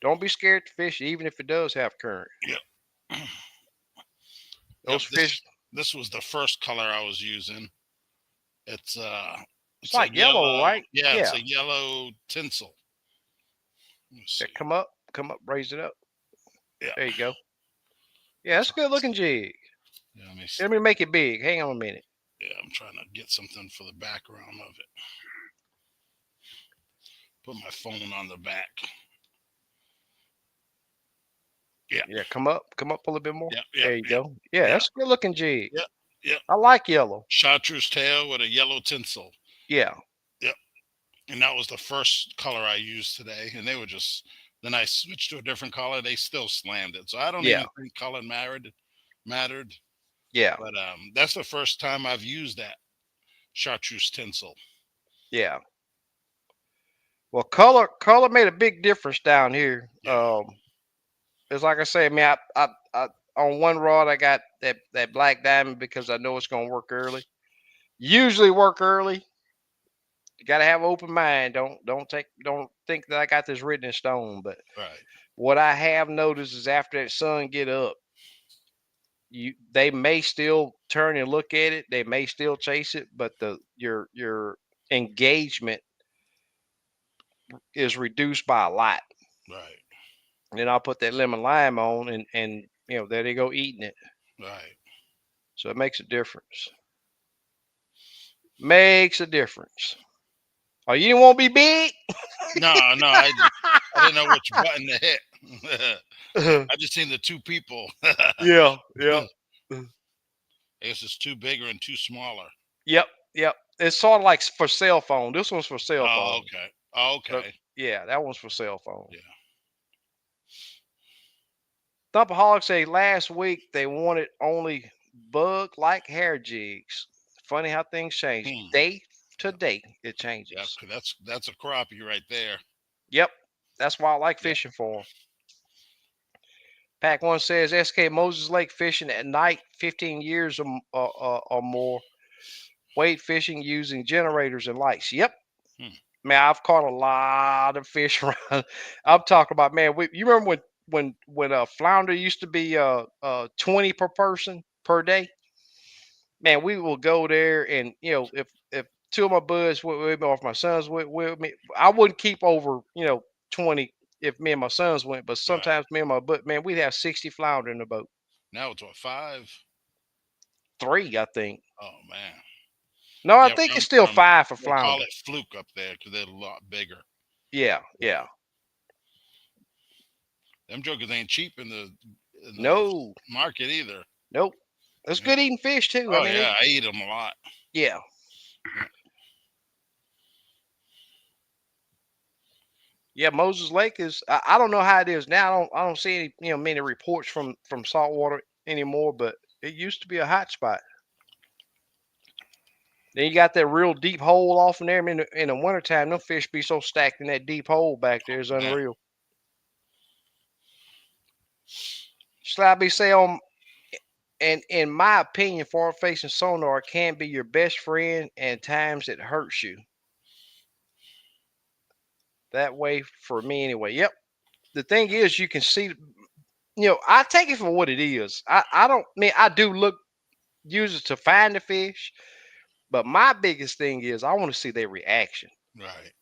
don't be scared to fish, even if it does have current. Yep. Yep. Those fish, This was the first color I was using. It's It's It's a like yellow, yellow. right? Yeah, it's Yeah. a yellow tinsel. Let me Yeah, see. come up, raise it up. Yeah, There you go. Yeah, that's a good looking jig. yeah. Let me. Let me make it big. Hang on a minute. Yeah, I'm trying to get something for the background of it. Put my phone on the back. Yeah, Yeah, come up a little bit more. yeah, yeah, There you yeah, go. Yeah, yeah, that's a good looking jig. yeah, yeah. I like yellow. Chartreuse tail with a yellow tinsel. Yeah, Yep. And that was the first color I used today. And they were just. Then I switched to a different color. They still slammed it. So I don't yeah, even think color mattered. yeah, But that's the first time I've used that chartreuse tinsel. yeah. Well, color made a big difference down here. Yeah. It's like I say, man. I on one rod I got that black diamond because I know it's gonna work early. Usually work early. You gotta have an open mind. Don't think that I got this written in stone. But Right. what I have noticed is after that sun get up, they may still turn and look at it. They may still chase it, but the your engagement is reduced by a lot. Right. And then I'll put that lemon lime on, and there they go eating it. Right. So it makes a difference. Makes a difference. Oh, you didn't want to be big? No, no, I didn't know which button to hit. I just seen the two people. Yeah, yeah. I guess it's two bigger and two smaller. Yep, yep. It's sort of like for cell phone. This one's for cell Oh, phone. okay. So Okay. yeah, that one's for cell phone. Yeah. Thumpaholic say last week they wanted only bug-like hair jigs. Funny how things change. Hmm. Day to Yep. day, it Yep. changes. 'Cause that's a crappie right there. Yep, that's why I like Yep. fishing for them. Pack One says SK Moses Lake fishing at night, 15 years or more. Wade fishing using generators and lights. Yep, Hmm. man, I've caught a lot of fish around. I'm talking about, man. You remember when flounder used to be 20 per person per day? Man, we will go there, and if two of my buds went with me, or if my sons went with me, I wouldn't keep over 20 if me and my sons went. But Right. sometimes me and my butt, man, we'd have 60 flounder in the boat. Now it's what, 5? Three, I think. Oh man. No, I Yeah, think where it's I'm still from, five for they call flounder. it fluke up there because they're a lot bigger. Yeah, Yeah. yeah. Them jokers ain't cheap in the No, market either. nope. It's Yeah. good eating fish too. I Oh mean, yeah, I eat them a lot. yeah. Yeah. Yeah, Moses Lake is. I don't know how it is now. I don't see any many reports from saltwater anymore. But it used to be a hot spot. Then you got that real deep hole off in there. I mean, in the wintertime, them fish be so stacked in that deep hole back there is Man. unreal. Slabby say on, and in my opinion, forward facing sonar can be your best friend, and times it hurts you. That way for me anyway. Yep. The thing is, you can see. I take it for what it is. I don't I mean I do look use it to find the fish, but my biggest thing is I want to see their reaction. Right.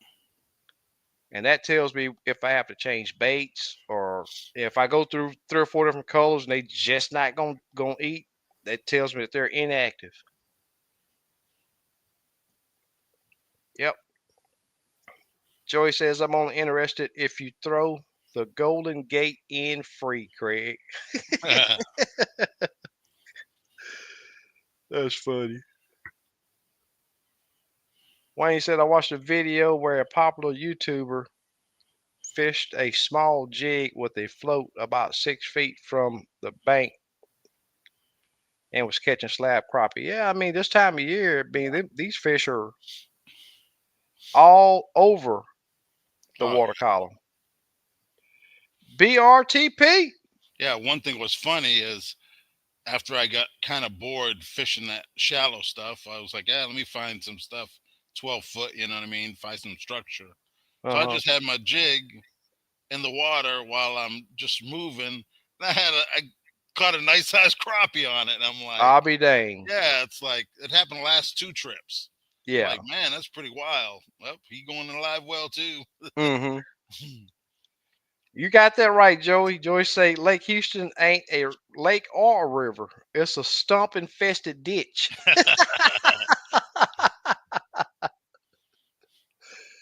And that tells me if I have to change baits or if I go through 3 or 4 different colors and they just not gonna eat. That tells me that they're inactive. Yep. Joey says I'm only interested if you throw the Golden Gate in free, Craig. That's funny. Wayne said I watched a video where a popular YouTuber fished a small jig with a float about 6 feet from the bank and was catching slab crappie. Yeah, I mean this time of year, these fish are all over the Oh water column. BRTP. yeah. One thing was funny is after I got kind of bored fishing that shallow stuff, I was like, yeah, let me find some stuff 12 foot. You know what I mean? Find some structure. So I Uh huh. just had my jig in the water while I'm just moving. And I caught a nice sized crappie on it, and I'm like, I'll be dang. yeah, it's like it happened the last 2 trips. Yeah. Like, man, that's pretty wild. Well, he going in a live well too. Mm-hmm. You got that right, Joey. Joey say Lake Houston ain't a lake or a river. It's a stump infested ditch.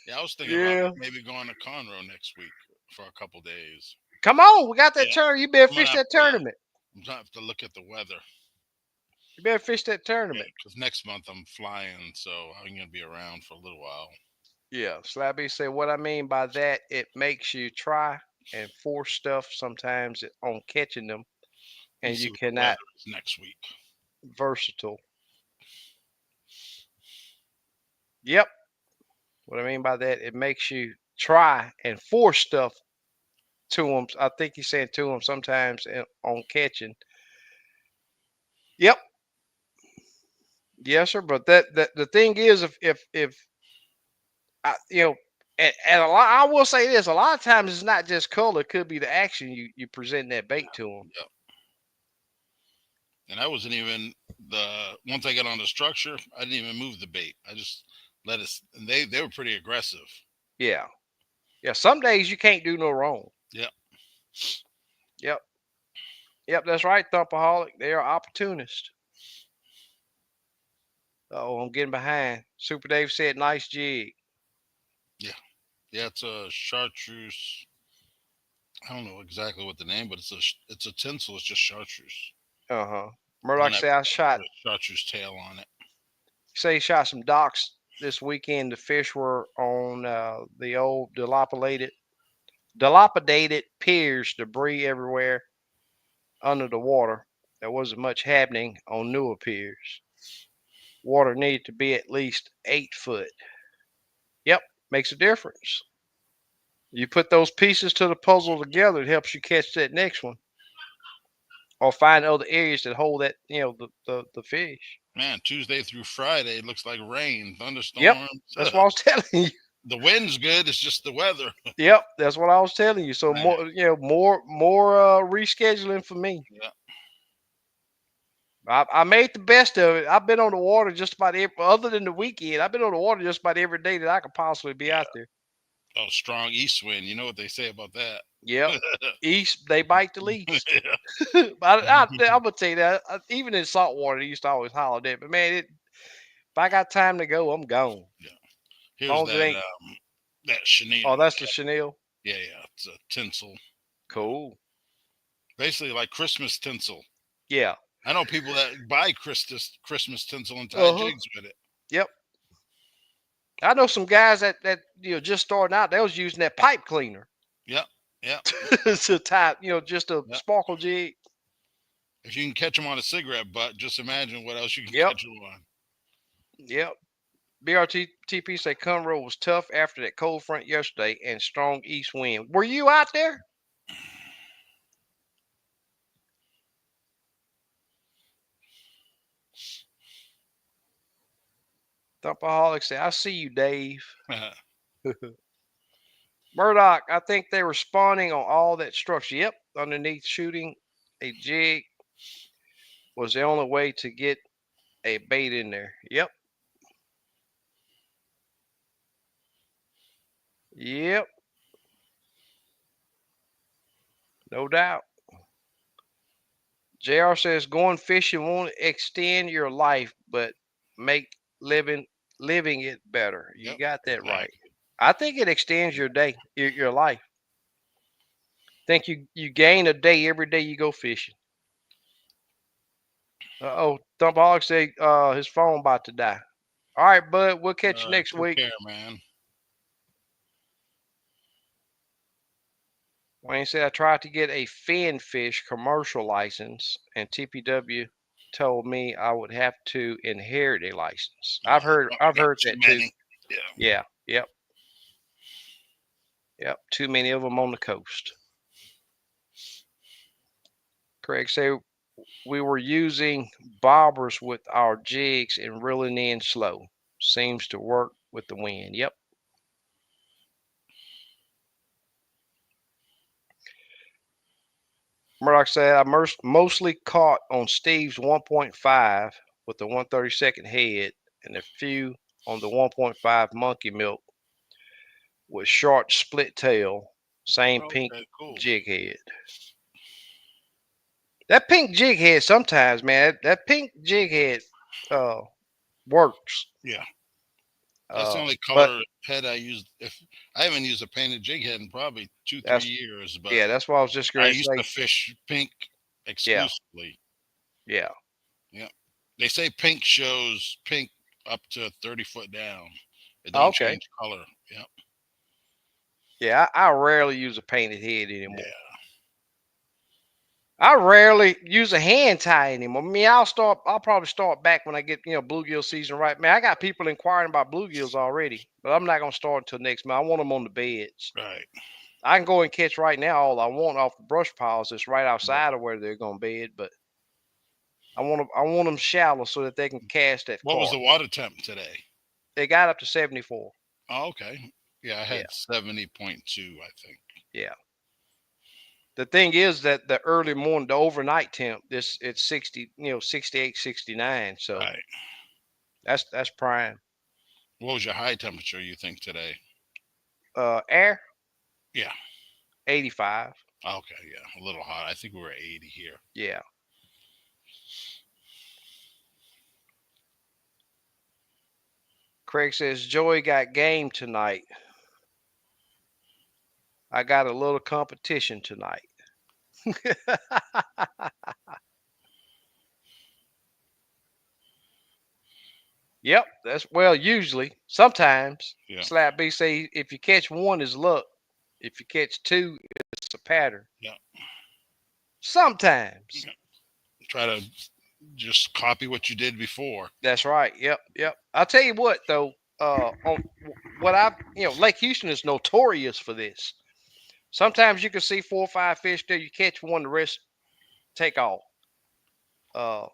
Yeah, I was thinking about Yeah. maybe going to Conroe next week for a couple days. Come on, we got that Yeah, tournament. You better I'm gonna fish have that to. tournament. I'm gonna have to look at the weather. You better fish that Yeah, tournament. because next month I'm flying, so I'm gonna be around for a little while. Yeah. Slabby said what I mean by that, it makes you try and force stuff sometimes on catching them Let me and see you what the cannot weather is next week. versatile. Yep. What I mean by that, it makes you try and force stuff to them. I think he's saying to them sometimes on catching. Yep. Yes, sir. But that the thing is, if and a lot, I will say this: a lot of times it's not just color; it could be the action you present that bait to them. Yeah, and I wasn't even the once I got on the structure, I didn't even move the bait. I just let it. And they were pretty aggressive. Yeah, yeah. Some days you can't do no wrong. Yeah, Yep, yep. That's right, Thumpaholic. They are opportunists. Oh, I'm getting behind. Super Dave said, "Nice jig." yeah, yeah. It's a chartreuse. I don't know exactly what the name, but it's a tinsel. It's just chartreuse. Uh huh. One Murdoch that said I put shot. a chartreuse tail on it. Say he shot some docks this weekend. The fish were on the old dilapidated piers, debris everywhere under the water. There wasn't much happening on newer piers. Water needed to be at least 8 foot. Yep, makes a difference. You put those pieces to the puzzle together, it helps you catch that next one or find other areas that hold that, the fish. Man, Tuesday through Friday, it looks like rain, Yep, thunderstorms. that's what I was telling you. The wind's good. It's just the weather. Yep, that's what I was telling you. So Man, more rescheduling for me. yeah, I made the best of it. I've been on the water just about every, other than the weekend. I've been on the water just about every day that I could possibly be out yeah. there. Oh, strong east wind. You know what they say about that. Yep. East, they bite the least. Yeah. But I'm gonna tell you that even in salt water, they used to always holler that. But man, if I got time to go, I'm gone. Yeah. As Here's long as it that ain't. that chenille. Oh, that's the chenille. Yeah, yeah. It's a tinsel. Yeah. Cool. Basically like Christmas tinsel. Yeah. I know people that buy Christmas tinsel and tie Uh huh. jigs with it. Yep. I know some guys that just starting out. They was using that pipe cleaner Yep. Yep. to tie, just a Yep. sparkle jig. If you can catch them on a cigarette butt, just imagine what else you can Yep. catch them on. Yep. BRTTP say Conroe was tough after that cold front yesterday and strong east wind. Were you out there? Thumpaholic say, I see you, Dave. Murdoch, I think they were spawning on all that structure. Yep. Underneath shooting a jig was the only way to get a bait in there. Yep. Yep. No doubt. JR says going fishing won't extend your life, but make living living it better. You Yep. got that right. Exactly. I think it extends your day, your life. Think you gain a day every day you go fishing. Oh, Thumpaholic said his phone about to die. All right, bud. We'll catch you next Take week. care, man. Wayne said I tried to get a fin fish commercial license, and TPW told me I would have to inherit a license. Oh, I've you got heard too that too. many. Yeah. Yeah. Yep. Yep. Too many of them on the coast. Craig said we were using bobbers with our jigs and reeling in slow. Seems to work with the wind. Yep. Murdoch said I mostly caught on Steve's 1.5 with the 132nd head and a few on the 1.5 monkey milk with short split tail, same pink Okay, cool. jig head. That pink jig head sometimes, man, that pink jig head uh, works. Yeah, that's the only But color head I used. If I haven't used a painted jig head in probably two, three that's years, but yeah, that's what I was just I going to used to say. fish pink Yeah, exclusively. yeah. Yeah, they say pink shows pink up to 30 foot down. It don't Okay. change color. Yeah, Yeah, I rarely use a painted head anymore. yeah, I rarely use a hand tie anymore. I mean, I'll probably start back when I get, bluegill season right. Man, I got people inquiring about bluegills already, but I'm not gonna start until next month. I want them on the beds. right. I can go and catch right now all I want off the brush piles that's right Yeah. outside of where they're gonna bed, but I want them shallow so that they can cast that What was carp. the water temp today? They got up to 74. Oh, okay. Yeah, I Yeah, had 70.2, I think. yeah. The thing is that the early morning, the overnight temp, it's 60, 68, 69. So Right. that's prime. What was your high temperature you think today? Air Yeah. 85. Okay, yeah. A little hot. I think we were 80 here. Yeah. Craig says Joey got game tonight. I got a little competition tonight. Yep, that's well usually. Sometimes Yeah. Slap B say if you catch one is luck. If you catch two, it's a pattern. Yeah. Sometimes. Yeah. Try to just copy what you did before. That's right. Yep, yep. I'll tell you what though, on what I Lake Houston is notorious for this. Sometimes you can see 4 or 5 fish there, you catch one, the rest take off. Uh,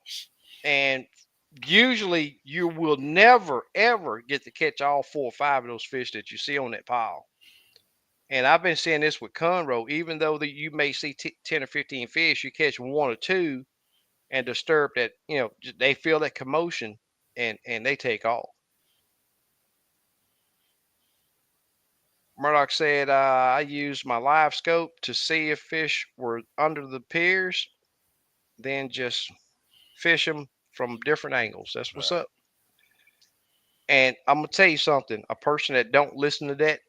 and usually you will never ever get to catch all 4 or 5 of those fish that you see on that pile. And I've been seeing this with Conroe. Even though that you may see 10 or 15 fish, you catch one or two and disturb that. They feel that commotion and they take off. Murdoch said, I used my live scope to see if fish were under the piers, then just fish them from different angles. That's what's Right. up. And I'm gonna tell you something. A person that don't listen to that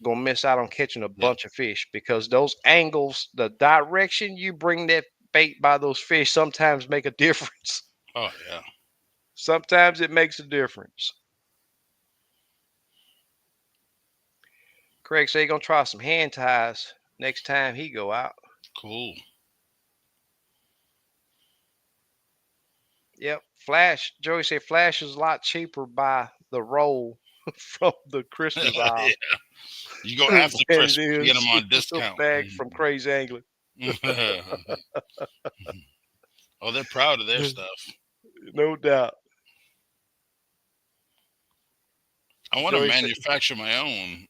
gonna miss out on catching a Yeah. bunch of fish because those angles, the direction you bring that bait by those fish, sometimes make a difference. Oh, yeah. Sometimes it makes a difference. Craig said he gonna try some hand ties next time he go out. Cool. Yep, Flash. Joey said Flash is a lot cheaper by the roll from the Christmas Yeah. aisle You go than after it Christmas, you get is them on a discount. bag from Crazy Angler. Oh, they're proud of their stuff. No doubt. I want to Joey said, manufacture my own.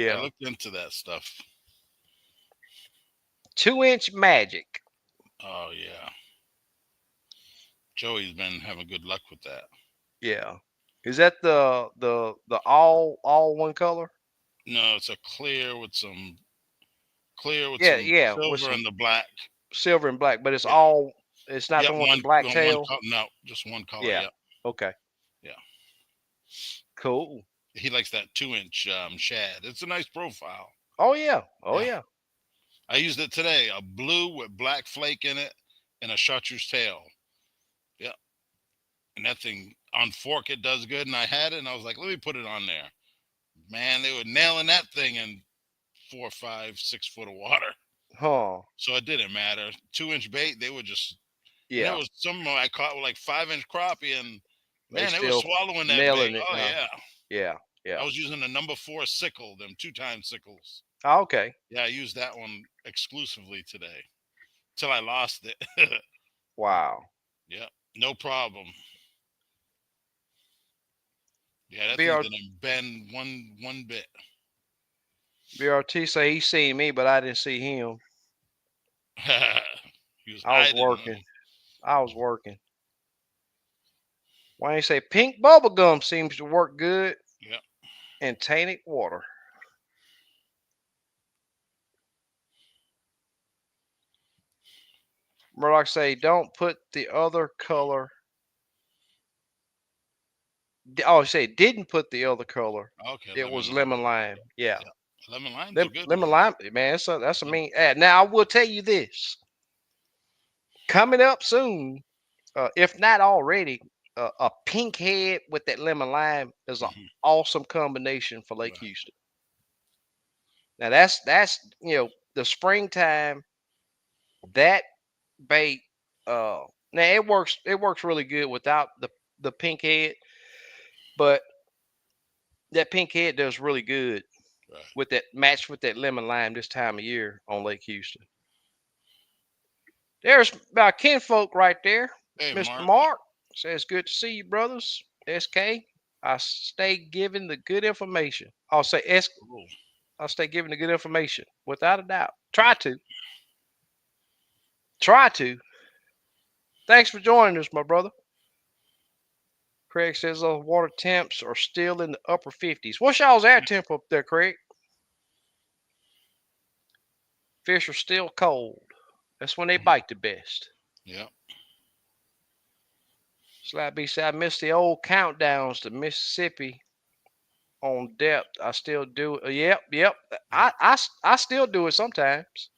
I yeah, looked into that stuff. 2-inch magic. Oh, yeah. Joey's been having good luck with that. Yeah. Is that the all one color? No, it's a clear with Yeah, some yeah, with silver some and the black. silver and black, but it's Yeah. all. It's not the Yep, one with the black one tail. color. No, just one color. Yeah. Yep. Okay. Yeah. Cool. He likes that 2 inch shad. It's a nice profile. Oh yeah. Oh Yeah. yeah. I used it today. A blue with black flake in it and a chartreuse tail. Yeah. And that thing on fork, it does good. And I had it and I was like, let me put it on there. Man, they were nailing that thing in 4, 5, 6 foot of water. Huh. So it didn't matter. 2 inch bait, they were just, and there Yeah. was some of them I caught with like 5 inch crappie, and They man, they were still swallowing that bait. nailing it, Oh huh? yeah, Yeah. I Yeah. was using the number 4 sickle, them 2 times sickles. Oh, okay. Yeah, I used that one exclusively today till I lost it. Wow. Yeah, no problem. Yeah, that thing BR, didn't bend one bit. BRT say he seen me, but I didn't see him. He was I was hiding. working. I was working. Wayne say pink bubble gum seems to work good Yep. in tainted water. Murdoch say don't put the other color. Oh, say didn't put the other color. Okay, It lemon was lime. lemon lime. Yeah, Yeah. Lemon lime's a good lemon one. lime. Man, that's a Lemon, mean ad. Now I will tell you this: coming up soon, if not already, a pink head with that lemon lime is an hmm awesome combination for Lake Right. Houston. Now that's the springtime that bait. Now it works really good without the pink head, but that pink head does really good Right. with that matched with that lemon lime this time of year on Lake Houston. There's my kinfolk right there. Hey, Mr. Mark. Mark says, "Good to see you, brothers." SK, I stay giving the good information. I'll say S. Cool. I'll stay giving the good information without a doubt. Try Yep. to. Try to. Thanks for joining us, my brother. Craig says those water temps are still in the upper 50s. What's y'all's air temp up there, Craig? Fish are still cold. That's when they bite the best. Yep. Slap B said, I miss the old countdowns to Mississippi on depth. I still do it. Yep, yep. Yep. I still do it sometimes.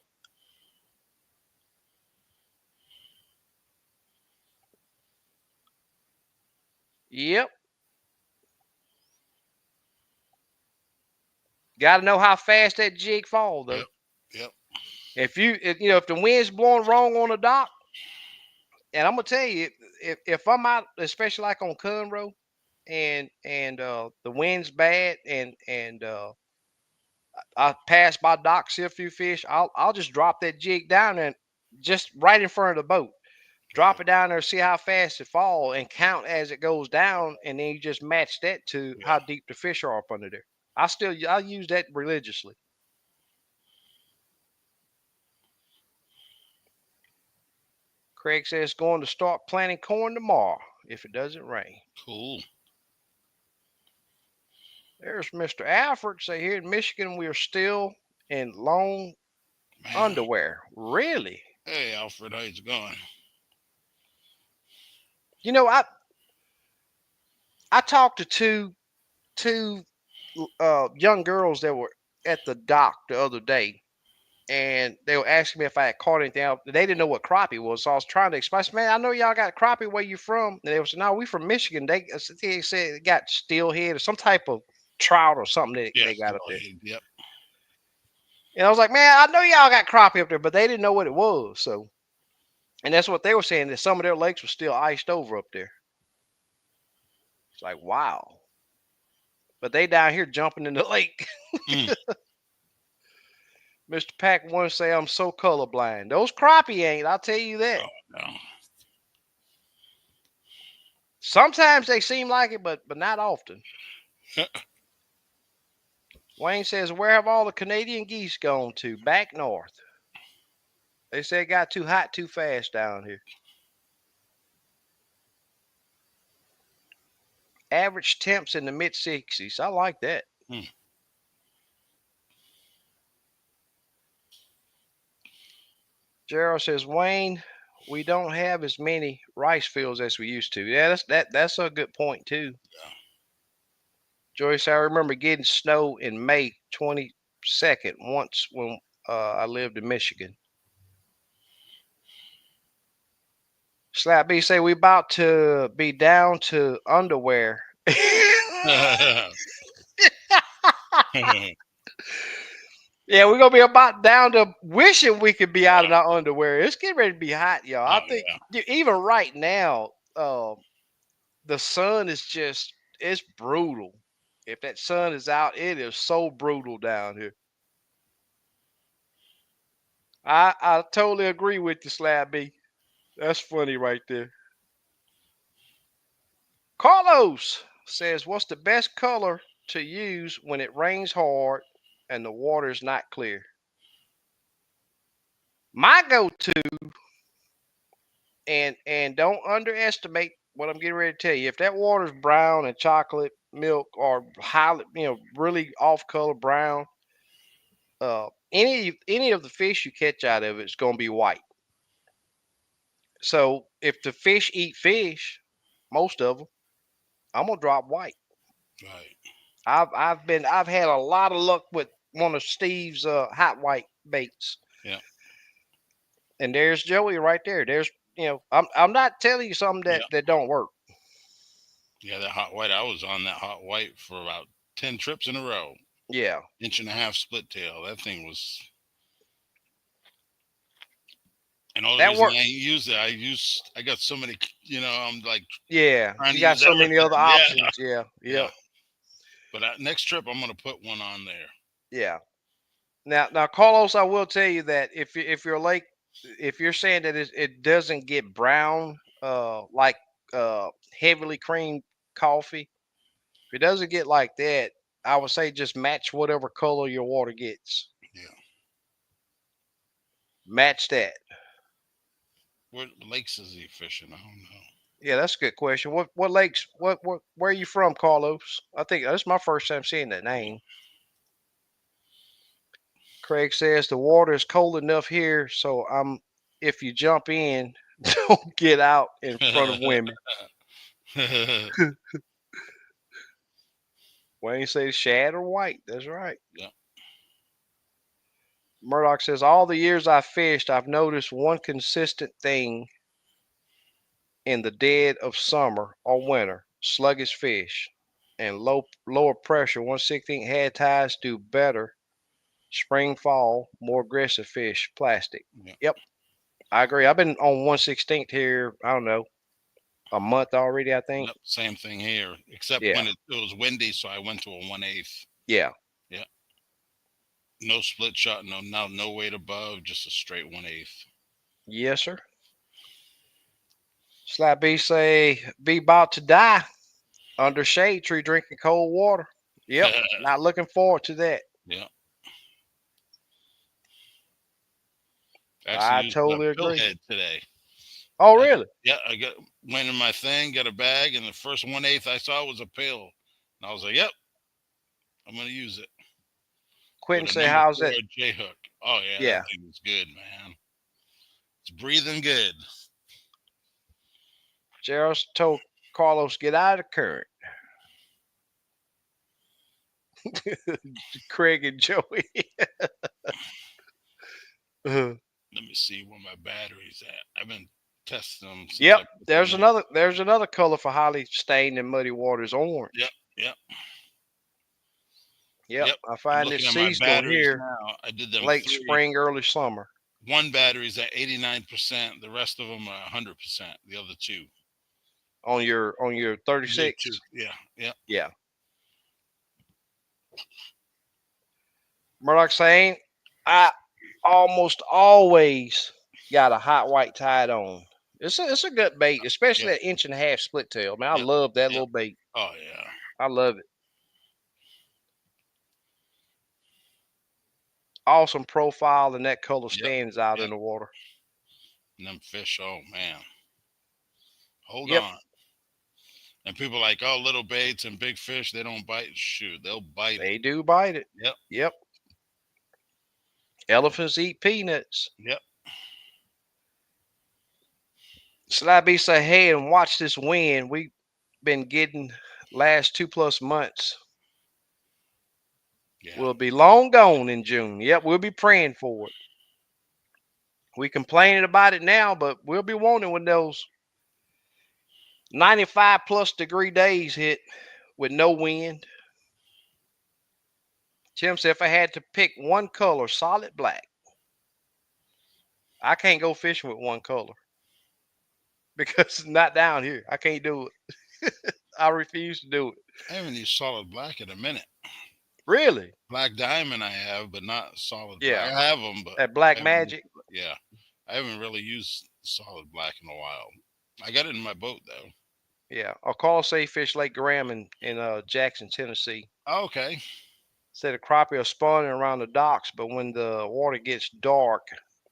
Yep. Got to know how fast that jig fall though. Yep. Yep. If the wind's blowing wrong on the dock, and I'm gonna tell you, if I'm out, especially like on Conroe, and the wind's bad, and I pass by dock, see a few fish, I'll just drop that jig down and just right in front of the boat. Drop Right. it down there, see how fast it fall, and count as it goes down, and then you just match that to Yeah. how deep the fish are up under there. I use that religiously. Craig says going to start planting corn tomorrow if it doesn't rain. Cool. There's Mr. Alfred. Say here in Michigan we are still in long Man. underwear. Really? Hey, Alfred, how's it going? You know, I talked to two young girls that were at the dock the other day, and they were asking me if I had caught anything else. They didn't know what crappie was, so I was trying to explain. I said, man, I know y'all got crappie. Where you from? And they were saying, no, we from Michigan. They said it got steelhead or some type of trout or something that Yeah. they got up there. Yep. And I was like, man, I know y'all got crappie up there, but they didn't know what it was. So, and that's what they were saying, that some of their lakes were still iced over up there. It's like, wow. But they down here jumping in the lake. Mm. Mr. Pack one say I'm so colorblind. Those crappie ain't. I'll tell you that. Oh no. Sometimes they seem like it, but not often. Wayne says, where have all the Canadian geese gone to? Back north. They say it got too hot too fast down here. Average temps in the mid 60s. I like that. Mm. Gerald says, Wayne, we don't have as many rice fields as we used to. Yeah, that's a good point too. Yeah. Joyce, I remember getting snow in May 22nd once when I lived in Michigan. Slap B say we about to be down to underwear. Yeah, we're gonna be about down to wishing we could be out in our underwear. It's getting ready to be hot, y'all. I Oh think yeah. even right now, the sun is just it's brutal. If that sun is out, it is so brutal down here. I totally agree with you, Slab B. That's funny right there. Carlos says, "What's the best color to use when it rains hard and the water is not clear?" My go-to, and don't underestimate what I'm getting ready to tell you, if that water's brown and chocolate milk or highly, really off color brown, any of the fish you catch out of it is going to be white. So if the fish eat fish, most of them, I'm gonna drop white. Right. I've had a lot of luck with one of Steve's hot white baits, Yeah. and there's Joey right there. There's I'm not telling you something Yeah. that don't work. Yeah. That hot white. I was on that hot white for about 10 trips in a row. Yeah, Inch and a half split tail. That thing was. And all the that reason work. I ain't used it, I got so many. I'm like Yeah, trying you to got use so many other everything. Yeah. options. Yeah, Yeah. yep, But next trip, I'm gonna put one on there. yeah. Now, Carlos, I will tell you that if your lake, if you're saying that it doesn't get brown, like uh, heavily creamed coffee, if it doesn't get like that, I would say just match whatever color your water gets. Yeah. Match that. What lakes is he fishing? I don't know. Yeah, that's a good question. What lakes? What? Where are you from, Carlos? I think that's my first time seeing that Yeah. name. Craig says the water is cold enough here, so I'm. If you jump in, don't get out in front of women. Wayne says shad or white. That's right. Yeah. Murdoch says all the years I've fished, I've noticed one consistent thing in the dead of summer or winter: sluggish fish and lower pressure. 1/16 head tides do better. Spring, fall, more aggressive fish. Plastic. Yeah. Yep, I agree. I've been on 1/16 here. I don't know, a month already. I think. Yep. Same thing here, except Yeah, when it was windy, so I went to a 1/8. yeah, Yeah. No split shot. No weight above. Just a straight 1/8. yes, sir. Slap B say be about to die under shade tree drinking cold water. Yep, not looking forward to that. Yeah. Actually I used a totally pill agree. head today. Oh, I, really? yeah, I went in my thing, got a bag, and the first 1/8 I saw was a pill, and I was like, "Yep, I'm gonna use it Quentin with a say, number how's four that? J hook." Oh yeah, Yeah. that thing was good, man. It's breathing good. Gerald told Carlos, get out of the current. Craig and Joey. Let me see where my battery's at. I've been testing them since Yep. I put them There's in. another color for highly stained and muddy waters, Yep, orange. yep, Yep. yep. I I'm find it looking at my seasonal batteries here, now. I did them late three. spring, early summer. One battery's at 89%. The rest of them are 100%. The other two. On your The other two. 36. Yeah, yeah, Yeah. Murdoch saying I almost always got a hot white tied on. It's a good bait, especially yeah, that inch and a half split tail. Man, I yep, love that yep. little bait. Oh yeah. I love it. Awesome profile, and that color Yep, stands out yep. in the water. And them fish, oh man. Hold Yep, on. And people like, oh, little baits and big fish, they don't bite. Shoot, they'll bite it. they do bite it. Yep, Yep. Elephants eat peanuts. yep, Slabby say, hey, and watch this wind. We've been getting last 2+ months. yeah. Will be long gone in June. Yep, we'll be praying for it. We complaining about it now, but we'll be wanting when those 95 plus degree days hit with no wind. Tim said if I had to pick one color, solid black, I can't go fishing with one color because it's not down here. I can't do it. I refuse to do it. I haven't used solid black in a minute. Really? Black diamond I have, but not solid black. Yeah. I have them, but That I black haven't used, magic. yeah, I haven't really used solid black in a while. I got it in my boat though. Yeah. I'll call Safe Fish Lake Graham in Jackson, Tennessee. Oh, okay. Said a crappie are spawning around the docks, but when the water gets dark,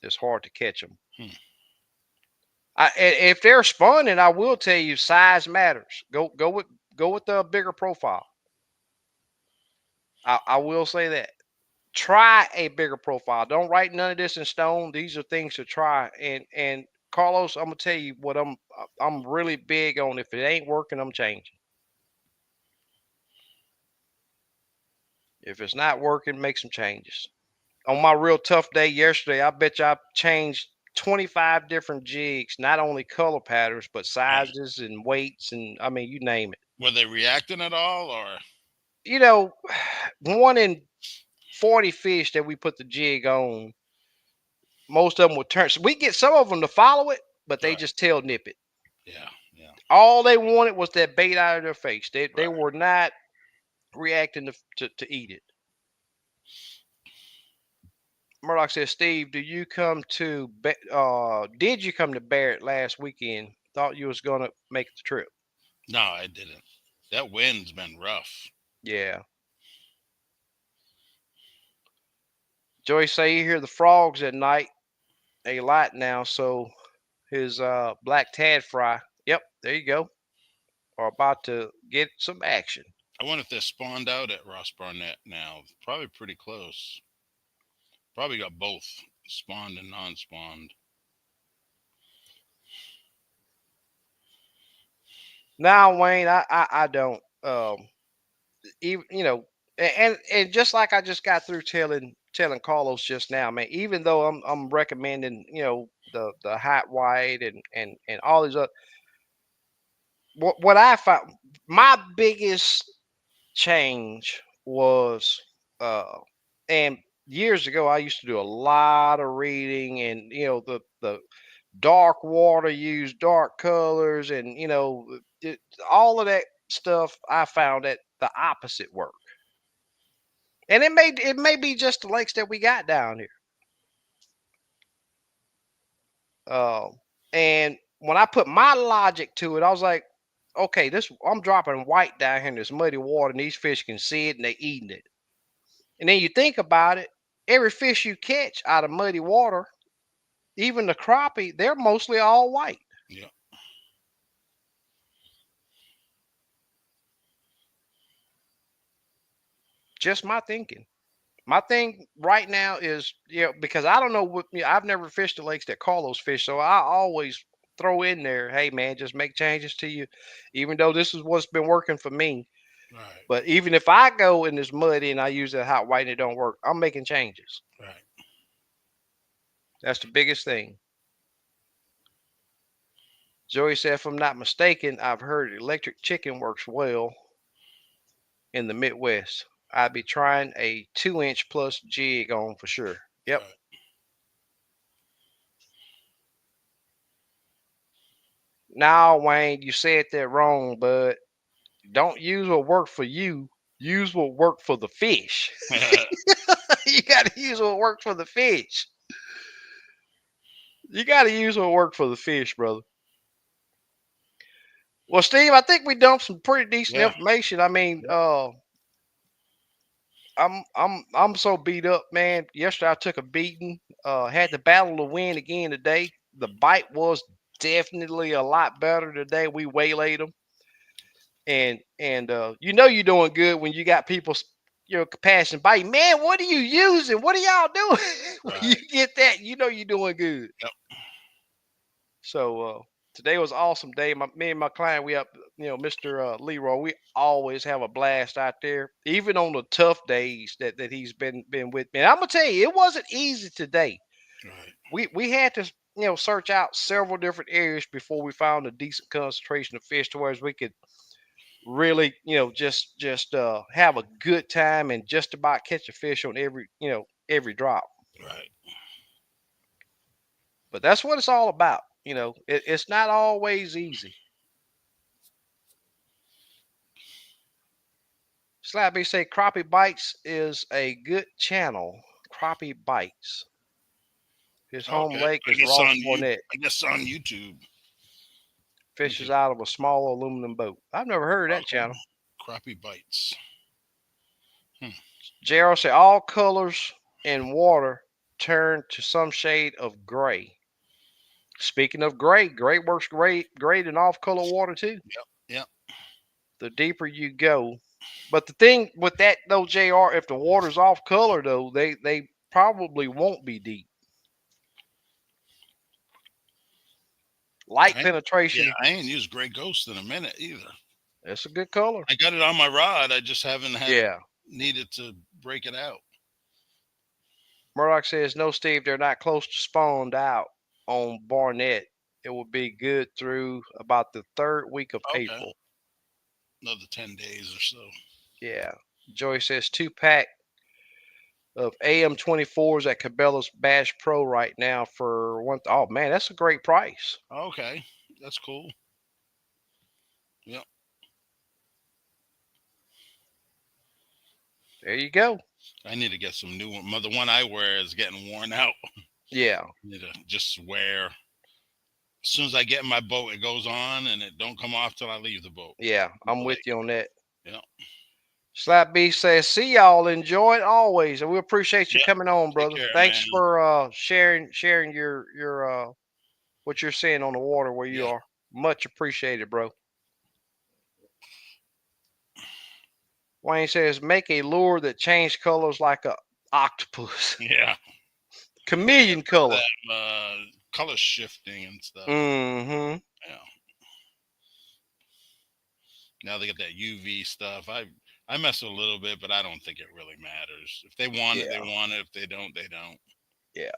it's hard to catch them. Hmm. If they're spawning, I will tell you size matters. Go with the bigger profile. I will say that. Try a bigger profile. Don't write none of this in stone. These are things to try. And Carlos, I'm gonna tell you what I'm really big on. If it ain't working, I'm changing. If it's not working, make some changes. On my real tough day yesterday, I bet you I changed 25 different jigs, not only color patterns, but Man, sizes and weights, and I mean, you name it. were they reacting at all, or You know, one in 40 fish that we put the jig on, most of them would turn. So we get some of them to follow it, but they right? just tail nip it. Yeah, yeah, All they wanted was that bait out of their face. They right. were not reacting to eat it. Murdoch says, Steve, did you come to Barrett last weekend? Thought you was gonna make the trip. No, I didn't. That wind's been rough. Yeah. Joey say you hear the frogs at night a lot now, so his black tad fry. Yep, there you go. Are about to get some action. I wonder if they're spawned out at Ross Barnett now. Probably pretty close. Probably got both spawned and non-spawned. Now, Wayne, I don't. Even and just like I just got through telling Carlos just now, man. Even though I'm recommending the hot white and all these other, what I found my biggest change was and years ago I used to do a lot of reading, and the dark water use dark colors, and all of that stuff. I found that the opposite work. And it may be just the lakes that we got down here. And when I put my logic to it, I was like, okay, this I'm dropping white down here in this muddy water, and these fish can see it and they eating it. And then you think about it, every fish you catch out of muddy water, even the crappie, they're mostly all white. Yeah, Just my thinking. My thing right now is, because I don't know what, I've never fished the lakes that call those fish, so I always throw in there, hey man, just make changes to you, even though this is what's been working for me. right, But even if I go in this muddy and I use that hot white and it don't work, I'm making changes. right. That's the biggest thing. Joey said, if I'm not mistaken, I've heard electric chicken works well in the Midwest. I'd be trying a 2-inch plus jig on for sure. Yep. Right. Now, Wayne, you said that wrong, but don't use what worked for you. Use what worked for the fish. You got to use what worked for the fish. You got to use what worked for the fish, brother. Well, Steve, I think we dumped some pretty decent Yeah, information. I mean, yeah, I'm so beat up, man. Yesterday I took a beating. Had to battle the wind again today. The bite was definitely a lot better today. We waylaid them, and you're doing good when you got people passing by you. Man, what are you using? What are y'all doing? When you right. get that, you're doing good. Yep, So today was an awesome day. Me and my client, we up, Mr. Leroy. We always have a blast out there, even on the tough days that he's been with me. And I'm gonna tell you, it wasn't easy today. right, We had to search out several different areas before we found a decent concentration of fish to where we could really just have a good time and just about catch a fish on every drop. right, But that's what it's all about. It's not always easy. Slappy say Crappie Bites is a good channel. Crappie Bites. His home okay. lake I is guess Ross on you. Barnett. I guess on YouTube. You Fishes could. out of a small aluminum boat. I've never heard of that Okay. channel. Crappie bites. Hmm. JR say all colors in water turn to some shade of gray. Speaking of great works great in off color water too. Yep. Yep. The deeper you go, but the thing with that though, Jr. If the water's off color though, they probably won't be deep. Light I, yeah, penetration, I ain't used Gray Ghost in a minute either. that's a good color. I got it on my rod. I just haven't had Yeah. needed to break it out. Murdoch says no, Steve. They're not close to spawned out on Barnett. It will be good through about the third week of Okay, April. another 10 days or so. Yeah. Joey says 2 pack of AM24s at Cabela's Bash Pro right now for one. Oh man, that's a great price. Okay, that's cool. Yep. There you go. I need to get some new one. The one I wear is getting worn out. Yeah. Need to just wear. As soon as I get in my boat, it goes on, and it don't come off till I leave the boat. Yeah. I'm with Like, you on that. yeah, Slap B says, see y'all, enjoy it always. And we appreciate you yeah. coming on, Take brother. care, Thanks man. for sharing your what you're seeing on the water where you Yeah, are. Much appreciated, bro. Wayne says, make a lure that changed colors like a octopus. yeah. I Chameleon guess color. that color shifting and stuff. Mm-hmm. Yeah. Now they get that UV stuff. I mess with a little bit, but I don't think it really matters. If they want it, they Yeah. want it. If they don't, they don't. Yeah.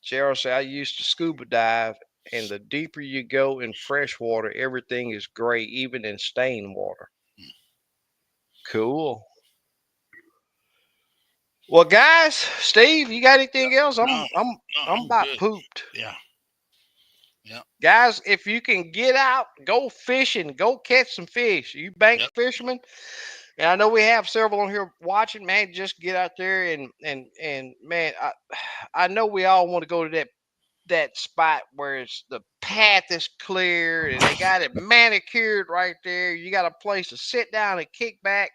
Gerald said, I used to scuba dive, and the deeper you go in fresh water, everything is gray, even in stained water. Cool. Well, guys, Steve, you got anything else? No, no, I'm I'm about good. pooped. Yeah, yeah, Guys, if you can get out, go fishing, go catch some fish. You bank yep, fishermen, and I know we have several on here watching. Man, just get out there and man, I know we all want to go to that spot where it's the path is clear and they got it manicured right there. You got a place to sit down and kick back.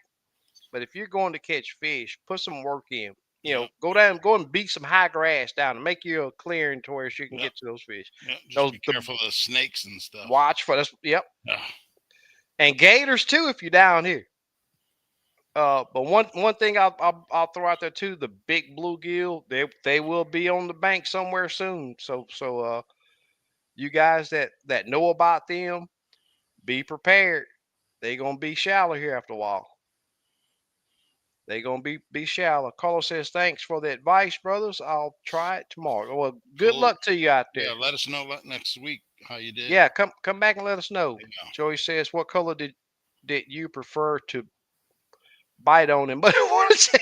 But if you're going to catch fish, put some work in. yep, Go and beat some high grass down and make you a clearing to where you can yep, get to those fish. yep. Just Those be the careful of the snakes and stuff. watch for this. Yep, Yeah, and gators too if you're down here. But one thing I'll throw out there too, the big bluegill, they will be on the bank somewhere soon. So you guys that know about them, be prepared. They're gonna be shallow here after a while. They're gonna be shallow. Carlos says, thanks for the advice, brothers. I'll try it tomorrow. Well, good cool. luck to you out Yeah, there. let us know next week how you did. Yeah, come back and let us know. Yeah. Joey says, what color did you prefer to bite on him? But I want to say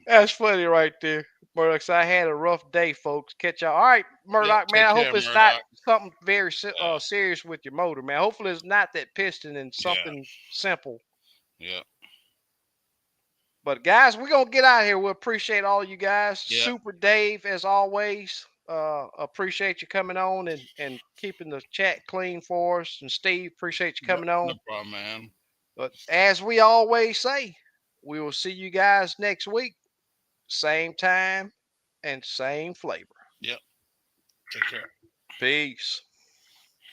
that's funny right there. Murdoch said, I had a rough day, folks. Catch y'all. All right, Yep. Murdoch, man. Take I hope care, it's not Murdoch. something very Yeah. serious with your motor, man. Hopefully it's not that piston and Yeah. something simple. Yeah. But guys, we're gonna get out of here. We appreciate all you guys. Yeah. Super Dave, as always. Appreciate you coming on and keeping the chat clean for us. And Steve, appreciate you Yep. coming No on. problem, man. But as we always say, we will see you guys next week. Same time and same flavor. Yep. Take care. Peace.